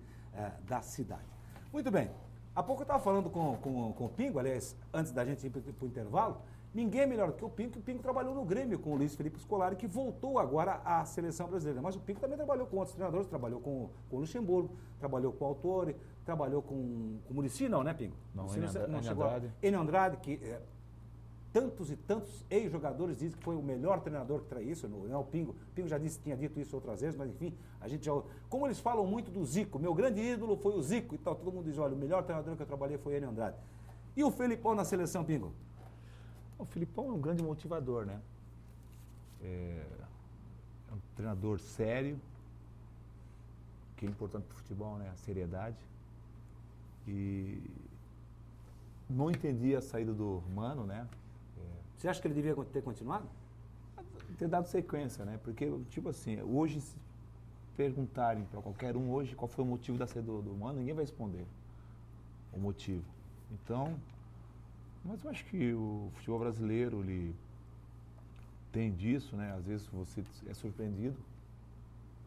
da cidade. Muito bem. Há pouco eu estava falando com o Pingo, aliás, antes da gente ir para o intervalo, ninguém é melhor do que o Pingo trabalhou no Grêmio com o Luiz Felipe Scolari, que voltou agora à seleção brasileira. Mas o Pingo também trabalhou com outros treinadores, trabalhou com o Luxemburgo, trabalhou com o Autori, trabalhou com o Muricy, não, né, Pingo? Não, Enio Andrade. Enio Andrade, que tantos e tantos ex-jogadores dizem que foi o melhor treinador que traz isso, não, o Pingo já tinha dito isso outras vezes, mas enfim, a gente já... Como eles falam muito do Zico, meu grande ídolo foi o Zico e tal, todo mundo diz, olha, o melhor treinador que eu trabalhei foi Enio Andrade. E o Felipão na seleção, Pingo? O Felipão é um grande motivador, né? É um treinador sério, que é importante para o futebol, né? A seriedade. E não entendi a saída do Mano, né? Você acha que ele devia ter continuado? Ter dado sequência, né? Porque, tipo assim, hoje, se perguntarem para qualquer um hoje qual foi o motivo da saída do Mano, ninguém vai responder o motivo. Então, mas eu acho que o futebol brasileiro, ele tem disso, né? Às vezes você é surpreendido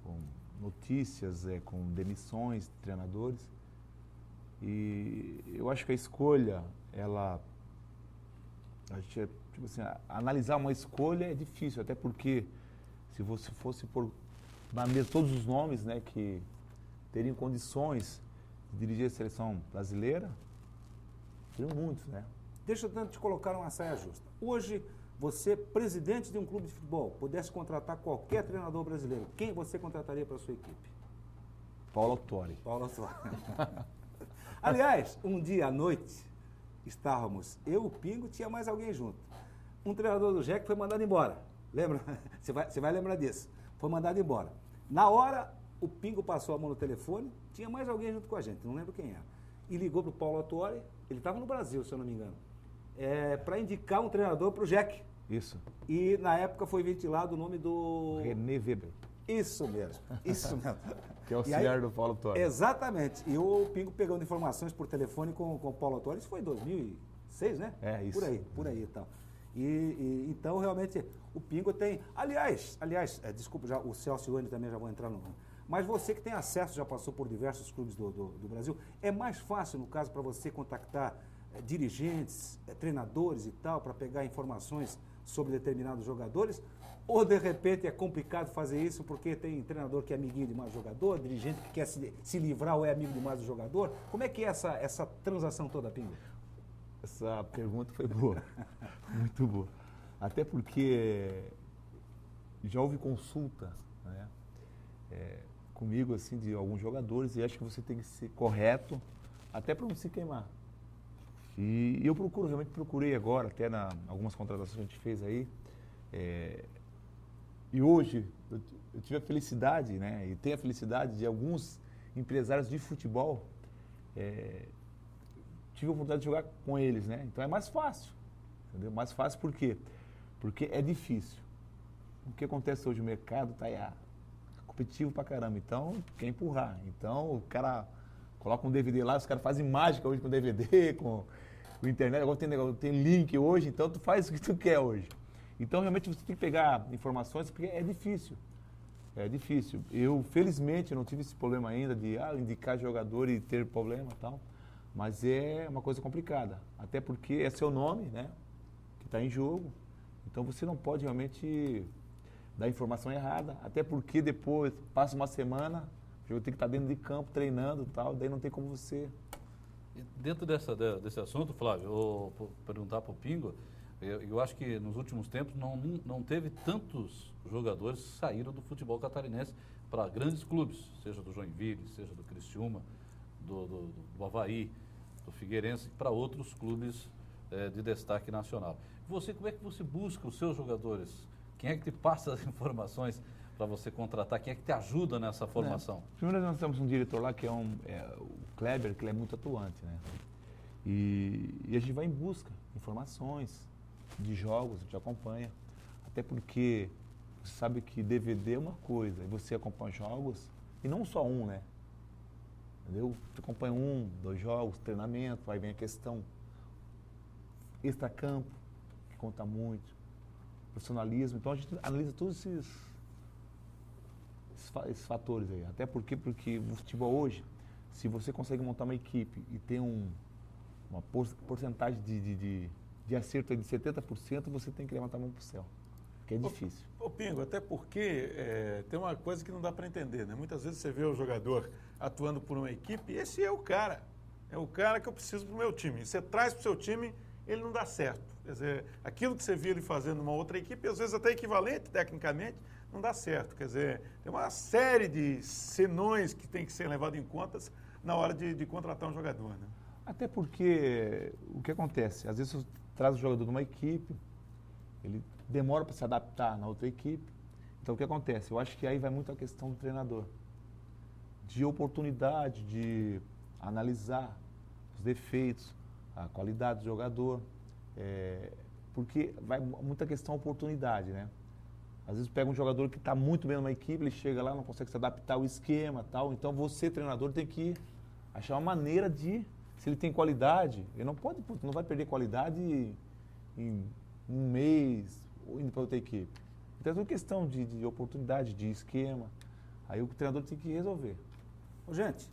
com notícias, com demissões de treinadores. E eu acho que a escolha, a gente, tipo assim, analisar uma escolha é difícil, até porque se você fosse pôr na mesa todos os nomes, né, que teriam condições de dirigir a seleção brasileira, teriam muitos, né? Deixa eu te colocar uma saia justa. Hoje, você, presidente de um clube de futebol, pudesse contratar qualquer treinador brasileiro, quem você contrataria para a sua equipe? Paulo Autori. Paulo Autori. Aliás, um dia à noite, estávamos eu, o Pingo, tinha mais alguém junto. Um treinador do JEC foi mandado embora. Lembra? Você vai lembrar disso. Foi mandado embora. Na hora, o Pingo passou a mão no telefone, tinha mais alguém junto com a gente, não lembro quem era. E ligou para o Paulo Autori, ele estava no Brasil, se eu não me engano, para indicar um treinador para o JEC. Isso. E na época foi ventilado o nome do... René Weber. Isso mesmo, isso mesmo. Que é o auxiliar do Paulo Autori. Exatamente. E o Pingo pegando informações por telefone com o Paulo Autori, isso foi em 2006, né? É, isso. Por aí e tal. E então, realmente, o Pingo tem... Aliás, desculpa, já, o Celso e o Enio também já vão entrar no... Mas você que tem acesso, já passou por diversos clubes do Brasil, é mais fácil, no caso, para você contactar dirigentes, treinadores e tal, para pegar informações sobre determinados jogadores? Ou, de repente, é complicado fazer isso porque tem treinador que é amiguinho de mais jogador, dirigente que quer se livrar ou é amigo de mais do jogador? Como é que é essa transação toda, Pingo? Essa pergunta foi boa, muito boa. Até porque já houve consulta, né, comigo, assim, de alguns jogadores, e acho que você tem que ser correto, até para não se queimar. E eu realmente procurei agora, até algumas contratações que a gente fez aí, e hoje eu tive a felicidade, né, e tenho a felicidade de alguns empresários de futebol, tive a oportunidade de jogar com eles, né, então é mais fácil, entendeu? Mais fácil por quê? Porque é difícil. O que acontece hoje, o mercado está competitivo pra caramba, então quer empurrar. Então o cara coloca um DVD lá, os caras fazem mágica hoje com DVD, com internet, agora tem link hoje, então tu faz o que tu quer hoje. Então realmente você tem que pegar informações, porque é difícil. É difícil. Eu, felizmente, não tive esse problema ainda de indicar jogador e ter problema e tal, mas é uma coisa complicada. Até porque é seu nome, né, que está em jogo, então você não pode realmente dar informação errada, até porque depois passa uma semana, o jogo tem que estar dentro de campo, treinando e tal, daí não tem como você... Dentro desse assunto, Flávio, eu vou perguntar para o Pingo, Eu acho que nos últimos tempos não teve tantos jogadores que saíram do futebol catarinense para grandes clubes, seja do Joinville, seja do Criciúma, do Avaí, do Figueirense, para outros clubes de destaque nacional. Você, como é que você busca os seus jogadores? Quem é que te passa as informações para você contratar? Quem é que te ajuda nessa formação? Primeiro nós temos um diretor lá que é o Kleber, que ele é muito atuante, né? E a gente vai em busca de informações, de jogos, a gente acompanha. Até porque você sabe que DVD é uma coisa, e você acompanha jogos, e não só um, né? Entendeu? Você acompanha 1, 2 jogos, treinamento, aí vem a questão extracampo, que conta muito, profissionalismo. Então a gente analisa todos esses fatores aí. Até porque o futebol hoje, se você consegue montar uma equipe e ter uma porcentagem de acerto de 70%, você tem que levantar a mão para o céu, que é difícil. Ô Pingo, até porque tem uma coisa que não dá para entender, né? Muitas vezes você vê o jogador atuando por uma equipe e esse é o cara que eu preciso para o meu time. Você traz para o seu time, ele não dá certo. Quer dizer, aquilo que você viu ele fazendo numa outra equipe, às vezes até equivalente tecnicamente, não dá certo. Quer dizer, tem uma série de senões que tem que ser levado em conta na hora de contratar um jogador, né? Até porque o que acontece? Às vezes você traz o jogador de uma equipe, ele demora para se adaptar na outra equipe. Então o que acontece? Eu acho que aí vai muito a questão do treinador. De oportunidade, de analisar os defeitos, a qualidade do jogador. Porque vai muita questão oportunidade, né? Às vezes pega um jogador que está muito bem numa equipe, ele chega lá, não consegue se adaptar ao esquema, tal. Então você, treinador, tem que achar uma maneira de, se ele tem qualidade, ele não vai perder qualidade em um mês ou indo para outra equipe. Então é uma questão de oportunidade, de esquema. Aí o treinador tem que resolver. Gente,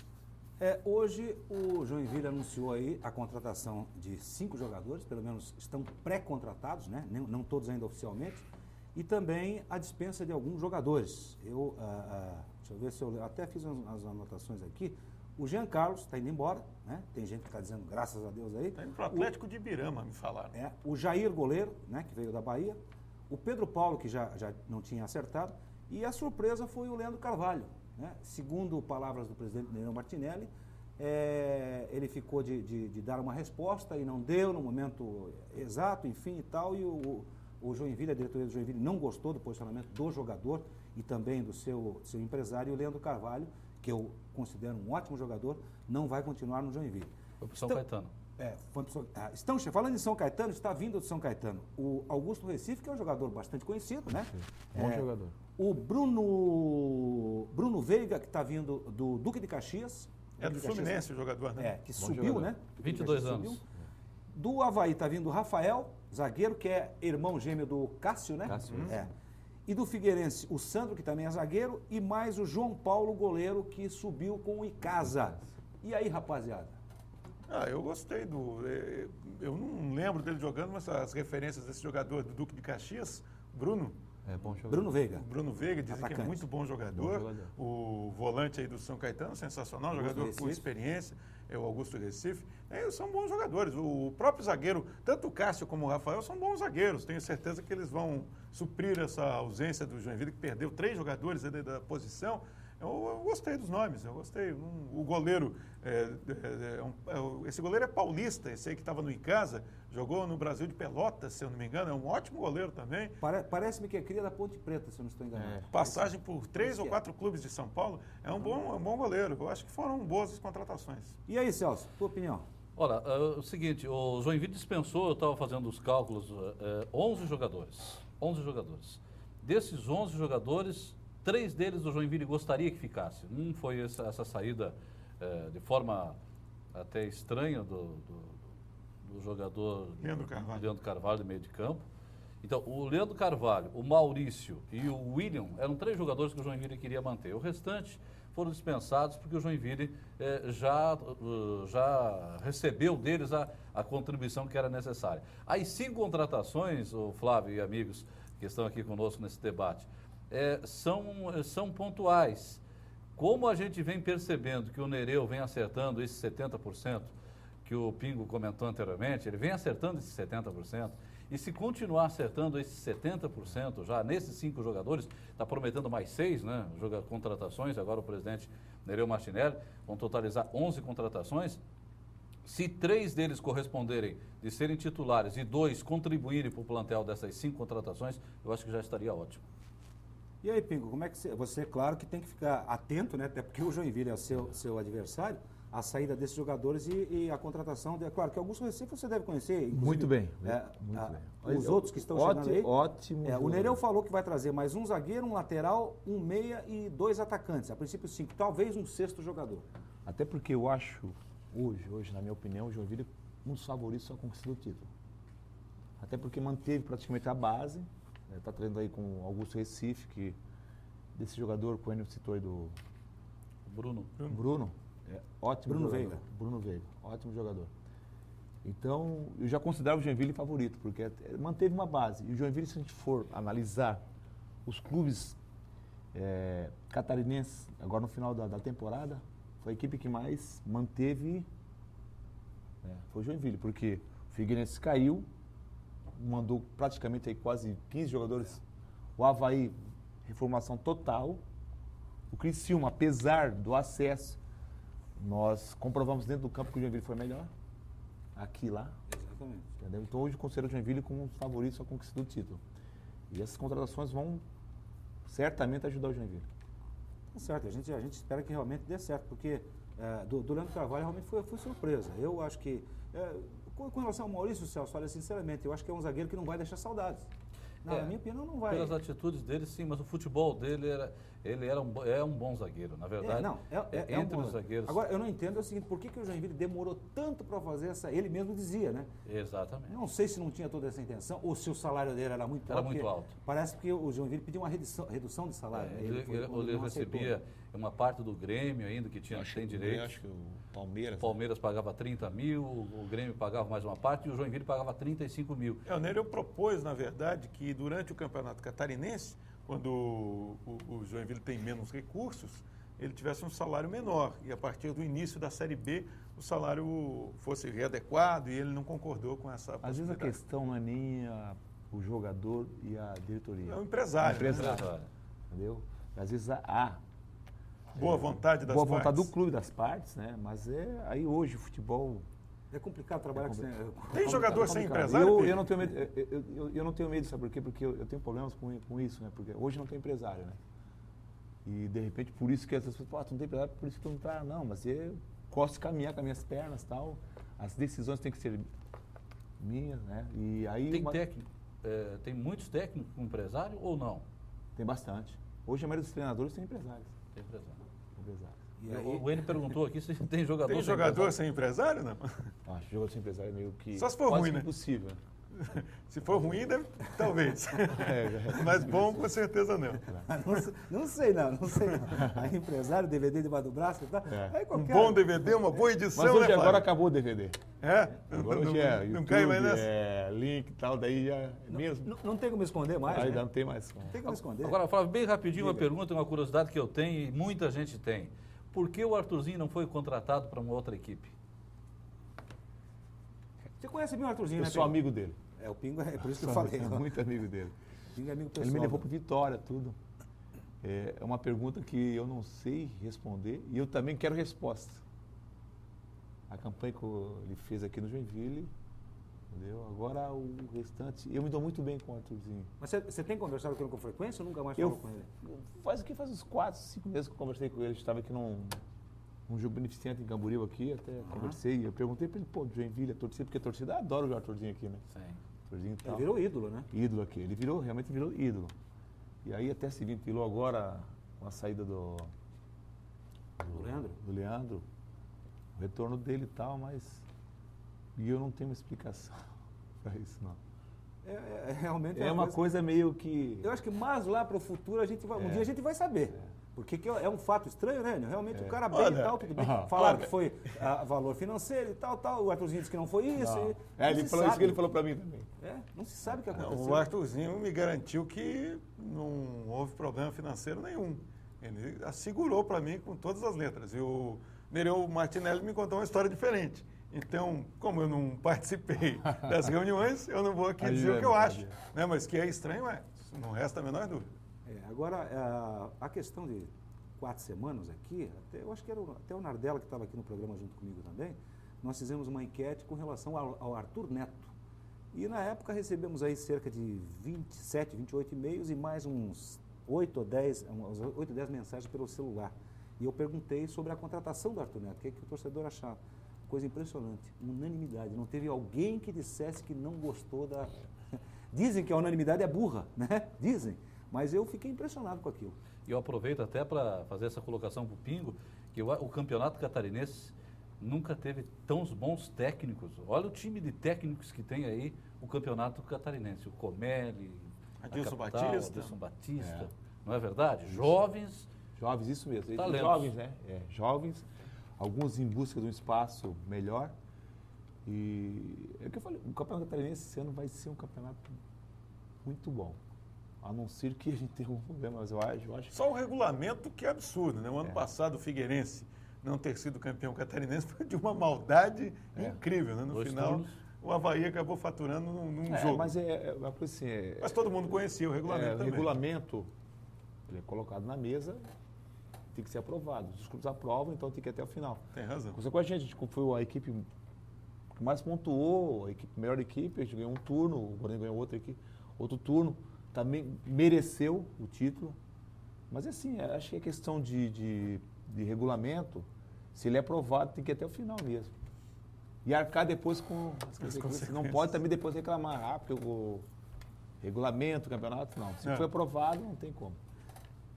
hoje o Joinville anunciou aí a contratação de 5 jogadores, pelo menos estão pré-contratados, né? Não todos ainda oficialmente, e também a dispensa de alguns jogadores. Deixa eu ver se eu até fiz as anotações aqui. O Jean Carlos está indo embora, né? Tem gente que está dizendo graças a Deus aí. Está indo para o Atlético de Ibirama, me falaram. O Jair, goleiro, né? Que veio da Bahia. O Pedro Paulo, que já não tinha acertado. E a surpresa foi o Leandro Carvalho, né? Segundo palavras do presidente Nereu Martinelli, ele ficou de dar uma resposta e não deu no momento exato, enfim e tal. E o Joinville, a diretoria do Joinville, não gostou do posicionamento do jogador e também do seu empresário. E o Leandro Carvalho, que eu considero um ótimo jogador, não vai continuar no Joinville. Foi para São Caetano. Falando em São Caetano, está vindo de São Caetano o Augusto Recife, que é um jogador bastante conhecido, né? Bom jogador. O Bruno Veiga, que está vindo do Duque de Caxias. É do Fluminense o jogador, né? Que Bom subiu, jogador. né? 22 anos. Subiu. Do Avaí está vindo o Rafael, zagueiro, que é irmão gêmeo do Cássio, né? Cássio. E do Figueirense, o Sandro, que também é zagueiro, e mais o João Paulo, goleiro, que subiu com o Icasa. E aí, rapaziada? Eu gostei eu não lembro dele jogando, mas as referências desse jogador do Duque de Caxias, Bruno. Bom jogador. Bruno Veiga. Bruno Veiga, dizem que é Atacante. muito bom jogador. Bom jogador. O volante aí do São Caetano, sensacional, Augusto jogador Recife. com experiência, é o Augusto Recife. São bons jogadores. O próprio zagueiro, tanto o Cássio como o Rafael, são bons zagueiros. Tenho certeza que eles vão suprir essa ausência do Joinville, que perdeu 3 jogadores ali da posição. Eu gostei dos nomes, eu gostei. O goleiro, esse goleiro é paulista, esse aí que estava no Icasa, jogou no Brasil de Pelotas, se eu não me engano, é um ótimo goleiro também. Parece-me que é cria da Ponte Preta, se eu não estou enganado. Passagem por 3 ou 4 clubes de São Paulo, é um bom goleiro. Eu acho que foram boas as contratações. E aí, Celso, tua opinião? Olha, o seguinte, o Joinville dispensou, eu estava fazendo os cálculos, 11 jogadores. 11 jogadores. Desses 11 jogadores, 3 deles o Joinville gostaria que ficasse. Um foi essa saída de forma até estranha do jogador Leandro Carvalho, de meio de campo. Então, o Leandro Carvalho, o Maurício e o William eram 3 jogadores que o Joinville queria manter. O restante foram dispensados porque o Joinville já recebeu deles a contribuição que era necessária. As 5 contratações, o Flávio e amigos que estão aqui conosco nesse debate, são pontuais. Como a gente vem percebendo que o Nereu vem acertando esses 70%, que o Pingo comentou anteriormente, ele vem acertando esses 70%, E se continuar acertando esses 70% já nesses 5 jogadores, está prometendo mais 6, né? Contratações, agora o presidente Nereu Martinelli, vão totalizar 11 contratações. Se 3 deles corresponderem de serem titulares e 2 contribuírem para o plantel dessas 5 contratações, eu acho que já estaria ótimo. E aí, Pingo, como é que você, claro que tem que ficar atento, né? Até porque o Joinville é seu adversário, a saída desses jogadores e a contratação, claro que alguns Recife você deve conhecer. Muito bem, Muito bem. Os outros que estão chegando aí. Ótimo. O Nereu falou que vai trazer mais um zagueiro, um lateral, um meia e 2 atacantes. A princípio 5, talvez um 6º jogador. Até porque eu acho, hoje, na minha opinião, o Joinville é um dos favoritos à conquista do título. Até porque manteve praticamente a base, está trazendo aí com o Augusto Recife, que desse jogador que o Enio citou aí do Bruno, ótimo Bruno jogador. Veiga. Bruno Veiga, ótimo jogador. Então, eu já considero o Joinville favorito, porque manteve uma base. E o Joinville, se a gente for analisar os clubes catarinenses, agora no final da temporada, foi a equipe que mais manteve, foi o Joinville, porque o Figueirense caiu, mandou praticamente aí quase 15 jogadores, o Avaí, reformulação total, o Criciúma, apesar do acesso, nós comprovamos dentro do campo que o Joinville foi melhor, aqui e lá. Exatamente. Entendeu? Então hoje eu considero o Joinville como um dos favoritos à conquista do título. E essas contratações vão certamente ajudar o Joinville. Tá certo, a gente espera que realmente dê certo, porque do Leandro Carvalho realmente foi surpresa. Eu acho que, com relação ao Maurício Celso, olha, sinceramente, eu acho que é um zagueiro que não vai deixar saudades. Na minha opinião, não vai. Pelas atitudes dele, sim, mas o futebol dele é um bom zagueiro, na verdade. Entre um os zagueiros. Agora, eu não entendo o seguinte, por que o Joinville demorou tanto para fazer essa... Ele mesmo dizia, né? Exatamente. Não sei se não tinha toda essa intenção ou se o salário dele era muito alto. Era muito alto. Parece que o Joinville pediu uma redução de salário. Né? Ele recebia uma parte do Grêmio ainda, que tem direito. Acho que o Palmeiras. O Palmeiras pagava 30 mil, o Grêmio pagava mais uma parte e o Joinville pagava 35 mil. O Nereu propôs, na verdade, que durante o Campeonato Catarinense, quando o Joinville tem menos recursos, ele tivesse um salário menor. E a partir do início da Série B, o salário fosse readequado e ele não concordou com essa possibilidade. Às vezes a questão não é nem o jogador e a diretoria. É o empresário. Entendeu? Às vezes há boa vontade das boa partes. vontade do clube, das partes, né? Mas aí hoje o futebol... É complicado trabalhar com... Tem jogador sem empresário? Eu não tenho medo, eu não tenho medo, sabe por quê? Porque eu tenho problemas com isso, né? Porque hoje não tem empresário, né? E de repente, por isso que essas pessoas, tu não tem empresário, por isso que eu não tá, não, mas eu gosto de caminhar com as minhas pernas e tal. As decisões têm que ser minhas, né? E aí... Tem técnico, tem muitos técnicos com empresário ou não? Tem bastante. Hoje a maioria dos treinadores tem empresários. Tem empresário. E aí, O Enio perguntou aqui se tem jogador Tem sem jogador empresário. sem empresário, não? Acho que jogador sem empresário é meio que... Só se for quase ruim, né? impossível. Se for ruim, talvez. Mas bom, com certeza não. não sei não. Aí empresário, DVD debaixo do braço e tal. Aí Um qualquer... bom DVD, uma boa edição, Mas hoje né, agora Flávio? acabou o DVD. Agora hoje é não YouTube, cai mais nessa? link e tal, daí já mesmo. Não tem como esconder mais, Aí né? não tem mais como. Não tem como esconder. Agora, Flávio, bem rapidinho, uma pergunta, uma curiosidade que eu tenho e muita gente tem. Por que o Arthurzinho não foi contratado para uma outra equipe? Você conhece bem o Arthurzinho, Eu né, sou Pingo? amigo dele. O Pingo, é por isso que eu falei. Sou muito amigo dele. Pingo é amigo pessoal. Ele me levou para Vitória, tudo. É uma pergunta que eu não sei responder e eu também quero resposta. A campanha que ele fez aqui no Joinville, entendeu? Agora o restante, eu me dou muito bem com o Arthurzinho. Mas você tem conversado com ele com frequência ou nunca mais falou com ele? Faz uns 4, 5 meses que eu conversei com ele. A gente estava aqui num jogo beneficente em Camboriú aqui, até conversei. Eu perguntei para ele, Joinville, a torcida, porque a torcida adora o Arthurzinho aqui, né? Sim. Arthurzinho e tal. Ele virou ídolo, né? Ídolo aqui. Ele realmente virou ídolo. E aí até se ventilou agora com a saída do Leandro, o retorno dele e tal, mas eu não tenho uma explicação para isso, não. Realmente É uma coisa meio que... Eu acho que mais lá para o futuro um dia a gente vai saber. Porque é um fato estranho, né? Realmente o cara bem e tal, tudo bem. Falaram que foi valor financeiro e tal. O Arthurzinho disse que não foi isso. Ele falou isso que ele falou para mim também. Não se sabe o que aconteceu. O Arthurzinho me garantiu que não houve problema financeiro nenhum. Ele assegurou para mim com todas as letras. E o Nereu Martinelli me contou uma história diferente. Então, como eu não participei das reuniões, eu não vou aqui Aí dizer o que eu não acho. sabia. Né? Mas que é estranho, não resta a menor dúvida. Agora, a questão de 4 semanas aqui, eu acho que era até o Nardella que estava aqui no programa junto comigo também, nós fizemos uma enquete com relação ao Arthur Neto. E na época recebemos aí cerca de 27, 28 e-mails e mais uns 8 ou 10 mensagens pelo celular. E eu perguntei sobre a contratação do Arthur Neto, o que o torcedor achava. Coisa impressionante, unanimidade. Não teve alguém que dissesse que não gostou da... Dizem que a unanimidade é burra, né? Dizem. Mas eu fiquei impressionado com aquilo. E eu aproveito até para fazer essa colocação para o Pingo, que o campeonato catarinense nunca teve tão bons técnicos. Olha o time de técnicos que tem aí o campeonato catarinense. O Comelli, Adilson Capital, Batista. Adilson Batista. Não é verdade? Jovens. Jovens, isso mesmo. Talentos. Jovens, né? Jovens, alguns em busca de um espaço melhor. E é o que eu falei, o campeonato catarinense esse ano vai ser um campeonato muito bom. A não ser que a gente tenha algum problema, mas eu acho. Só o regulamento que é absurdo, né? O ano passado o Figueirense não ter sido campeão catarinense foi de uma maldade incrível, né? No 2 final, turnos. o Avaí acabou faturando num jogo. Mas uma coisa assim, Mas todo mundo conhecia o regulamento o também. regulamento ele é colocado na mesa, tem que ser aprovado. Os clubes aprovam, então tem que ir até o final. Tem razão. Consequentemente, a gente foi a equipe que mais pontuou, melhor equipe, a gente ganhou um turno, o Guarani ganhou outro turno, também mereceu o título. Mas assim, acho que é questão de regulamento, se ele é aprovado, tem que ir até o final mesmo. E arcar depois com as consequências. Não pode também depois reclamar, porque o regulamento, o campeonato, não. Se foi aprovado, não tem como.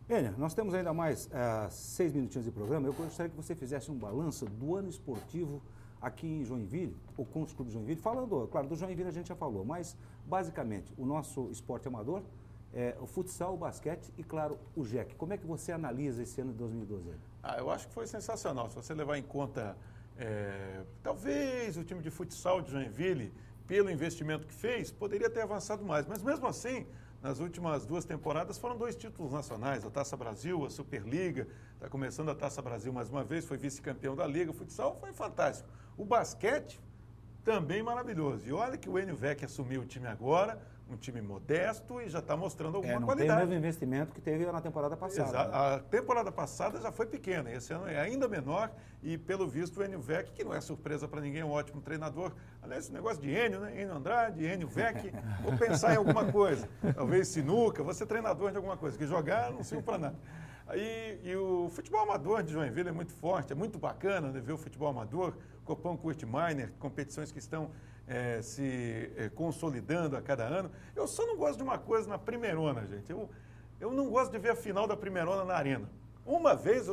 Enio, nós temos ainda mais 6 minutinhos de programa. Eu gostaria que você fizesse um balanço do ano esportivo aqui em Joinville, ou com os clubes de Joinville. Falando, claro, do Joinville a gente já falou, mas basicamente o nosso esporte amador, o futsal, o basquete e, claro, o JEC. Como é que você analisa esse ano de 2012? Eu acho que foi sensacional. Se você levar em conta, talvez o time de futsal de Joinville, pelo investimento que fez, poderia ter avançado mais. Mas mesmo assim, nas últimas 2 temporadas foram 2 títulos nacionais, a Taça Brasil, a Superliga, está começando a Taça Brasil mais uma vez, foi vice-campeão da Liga, o futsal foi fantástico. O basquete, também maravilhoso. E olha que o Enio Vec assumiu o time agora, um time modesto e já está mostrando alguma não qualidade. tem o mesmo investimento que teve na temporada passada. Exato. Né? A temporada passada já foi pequena, esse ano é ainda menor e, pelo visto, o Enio Vec, que não é surpresa para ninguém, é um ótimo treinador. Aliás, esse negócio de Enio, né? Enio Andrade, Enio Vec, vou pensar em alguma coisa. Talvez sinuca, vou ser treinador de alguma coisa, que jogar não serve para nada. E o futebol amador de Joinville é muito forte, é muito bacana, né, ver o futebol amador, Copão Kurt Miner, competições que estão se consolidando a cada ano. Eu só não gosto de uma coisa na Primeirona, gente. Eu não gosto de ver a final da Primeirona na arena. Uma vez,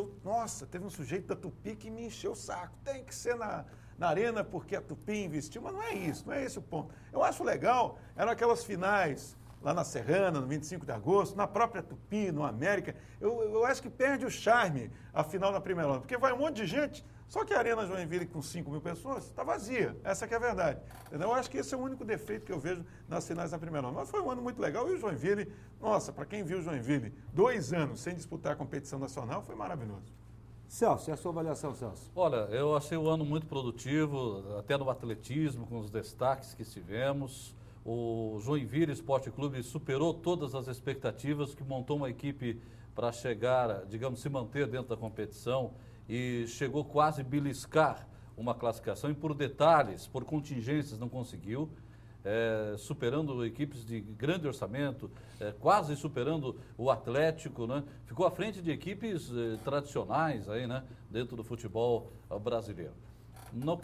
teve um sujeito da Tupi que me encheu o saco. Tem que ser na arena porque a Tupi investiu, mas não é isso, não é esse o ponto. Eu acho legal, eram aquelas finais lá na Serrana, no 25 de agosto, na própria Tupi, no América. Eu acho que perde o charme a final da Primeirona, porque vai um monte de gente, só que a Arena Joinville com 5.000 pessoas está vazia. Essa que é a verdade. Entendeu? Eu acho que esse é o único defeito que eu vejo nas finais da Primeirona. Mas foi um ano muito legal e o Joinville, nossa, para quem viu o Joinville 2 anos sem disputar a competição nacional, foi maravilhoso. Celso, e a sua avaliação, Celso? Olha, eu achei o ano muito produtivo, até no atletismo, com os destaques que tivemos. O Joinville Esporte Clube superou todas as expectativas, que montou uma equipe para chegar, digamos, se manter dentro da competição e chegou quase a beliscar uma classificação e por detalhes, por contingências não conseguiu, superando equipes de grande orçamento, quase superando o Atlético, né? Ficou à frente de equipes tradicionais aí, né? Dentro do futebol brasileiro. No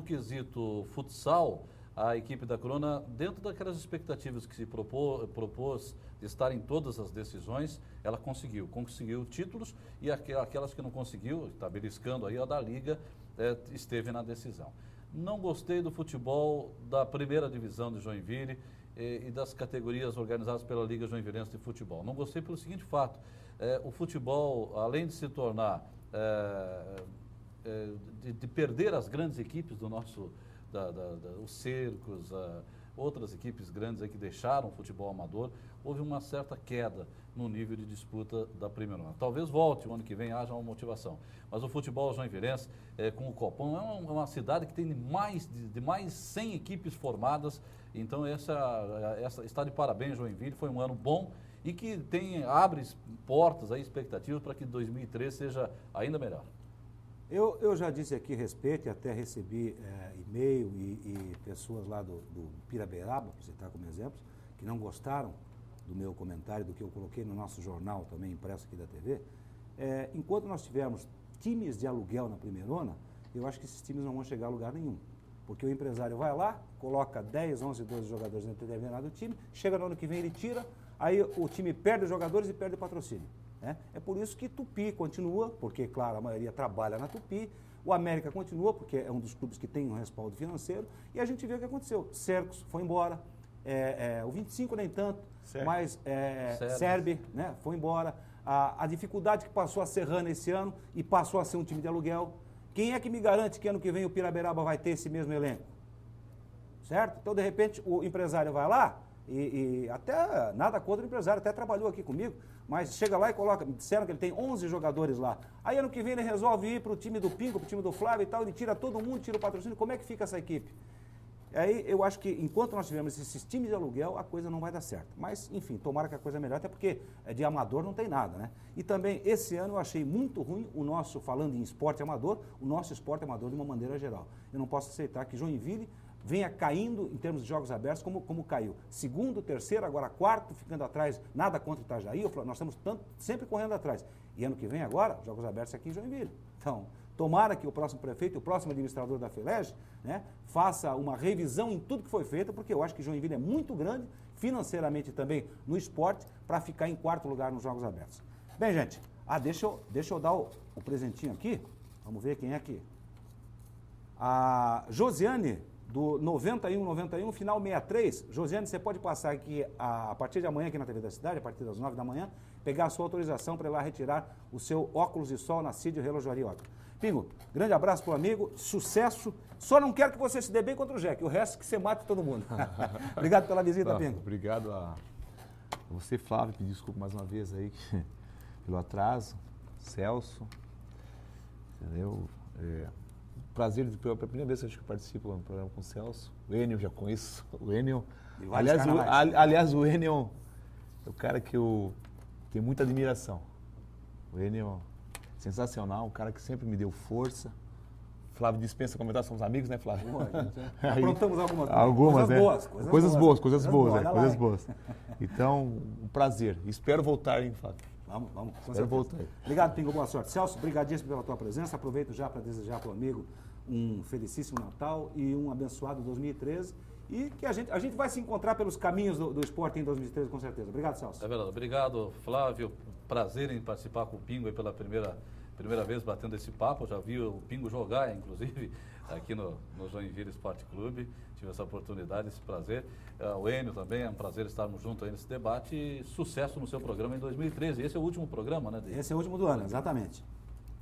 quesito futsal, a equipe da Corona, dentro daquelas expectativas que se propôs de estar em todas as decisões, ela conseguiu títulos e aquelas que não conseguiu, está beliscando aí a da Liga, esteve na decisão. Não gostei do futebol da primeira divisão de Joinville e das categorias organizadas pela Liga Joinvilense de Futebol. Não gostei pelo seguinte fato, o futebol, além de se tornar, de perder as grandes equipes do nosso, os Cercos, outras equipes grandes aí que deixaram o futebol amador, houve uma certa queda no nível de disputa da primeira ano. Talvez volte o ano que vem, haja uma motivação. Mas o futebol joinvilense, com o Copom, é uma cidade que tem mais de 100 equipes formadas. Então, essa está de parabéns, Joinville. Foi um ano bom e que abre portas, aí, expectativas para que 2013 seja ainda melhor. Eu já disse aqui a respeito, e até recebi e-mail e pessoas lá do Piraberaba, para citar como exemplos, que não gostaram do meu comentário, do que eu coloquei no nosso jornal também impresso aqui da TV. Enquanto nós tivermos times de aluguel na primeirona, eu acho que esses times não vão chegar a lugar nenhum. Porque o empresário vai lá, coloca 10, 11, 12 jogadores em determinado time, chega no ano que vem ele tira, aí o time perde os jogadores e perde o patrocínio. É por isso que Tupi continua, porque, claro, a maioria trabalha na Tupi, o América continua, porque é um dos clubes que tem um respaldo financeiro, e a gente vê o que aconteceu. Cercos foi embora, o 25 nem tanto, mas Serbe, né, foi embora. A dificuldade que passou a Serrana esse ano e passou a ser um time de aluguel. Quem é que me garante que ano que vem o Piraberaba vai ter esse mesmo elenco? Certo? Então, de repente, o empresário vai lá, e até nada contra o empresário, até trabalhou aqui comigo, mas chega lá e coloca, me disseram que ele tem 11 jogadores lá. Aí ano que vem ele resolve ir para o time do Pingo, para o time do Flávio e tal, ele tira todo mundo, tira o patrocínio, como é que fica essa equipe? Aí eu acho que enquanto nós tivermos esses times de aluguel, a coisa não vai dar certo. Mas, enfim, tomara que a coisa melhore, até porque de amador não tem nada, né? E também, esse ano eu achei muito ruim o nosso, falando em esporte amador, o nosso esporte amador de uma maneira geral. Eu não posso aceitar que Joinville venha caindo em termos de jogos abertos como caiu. Segundo, terceiro, agora quarto, ficando atrás, nada contra o Itajaí, nós estamos sempre correndo atrás. E ano que vem agora, jogos abertos aqui em Joinville. Então, tomara que o próximo prefeito, o próximo administrador da FELEG, né, faça uma revisão em tudo que foi feito, porque eu acho que Joinville é muito grande, financeiramente também no esporte, para ficar em quarto lugar nos jogos abertos. Bem, gente, deixa eu dar o presentinho aqui. Vamos ver quem é aqui. A Josiane, do 9191, final 63. Josiane, você pode passar aqui a partir de amanhã aqui na TV da Cidade, a partir das 9 da manhã, pegar a sua autorização para ir lá retirar o seu óculos de sol na Cid Relojoaria Ótica. Pingo, grande abraço pro amigo, sucesso. Só não quero que você se dê bem contra o Jack, o resto que você mate todo mundo. Obrigado pela visita, Pingo. Obrigado a você, Flávio, pedir desculpa mais uma vez aí pelo atraso. Celso, entendeu? Prazer, pela primeira vez que eu participo do programa com o Celso. O Enio, já conheço o Enio. Aliás, o Enio é o cara que eu tenho muita admiração. O Enio, sensacional, um cara que sempre me deu força. Flávio dispensa comentar, somos amigos, né, Flávio? Aprontamos algumas coisas boas. Coisas boas. Então, um prazer. Espero voltar, hein, Flávio? Vamos. Espero voltar. Obrigado, Pingo, boa sorte. Celso, brigadíssimo pela tua presença. Aproveito já para desejar para o amigo um felicíssimo Natal e um abençoado 2013. E que a gente vai se encontrar pelos caminhos do esporte em 2013, com certeza. Obrigado, Celso. É verdade. Obrigado, Flávio. Prazer em participar com o Pingo aí pela primeira vez batendo esse papo. Eu já vi o Pingo jogar, inclusive, aqui no Joinville Esporte Clube. Tive essa oportunidade, esse prazer. O Enio também, é um prazer estarmos juntos aí nesse debate. E sucesso no seu programa em 2013. Esse é o último programa, né? Esse é o último do ano, exatamente.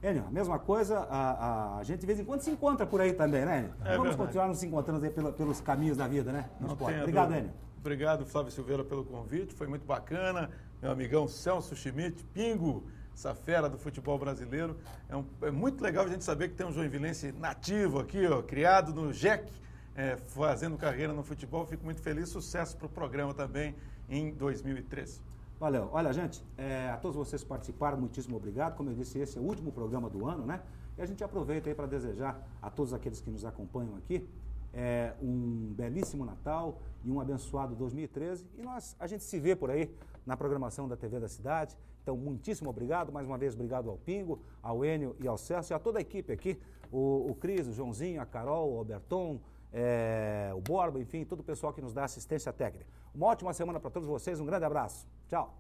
Enio, a mesma coisa, a gente de vez em quando se encontra por aí também, né, Enio? Vamos continuar nos encontrando aí pelos caminhos da vida, né? Obrigado, Enio. Obrigado, Flávio Silveira, pelo convite. Foi muito bacana. Meu amigão Celso Schmidt, Pingo, essa fera do futebol brasileiro. É muito legal a gente saber que tem um joinvilense nativo aqui, ó, criado no JEC, fazendo carreira no futebol. Fico muito feliz. Sucesso para o programa também em 2013. Valeu. Olha, gente, a todos vocês que participaram, muitíssimo obrigado. Como eu disse, esse é o último programa do ano, né? E a gente aproveita aí para desejar a todos aqueles que nos acompanham aqui um belíssimo Natal e um abençoado 2013. E a gente se vê por aí na programação da TV da Cidade. Então, muitíssimo obrigado. Mais uma vez, obrigado ao Pingo, ao Enio e ao Celso e a toda a equipe aqui. O Cris, o Joãozinho, a Carol, o Alberton, o Borba, enfim, todo o pessoal que nos dá assistência técnica. Uma ótima semana para todos vocês. Um grande abraço. Tchau.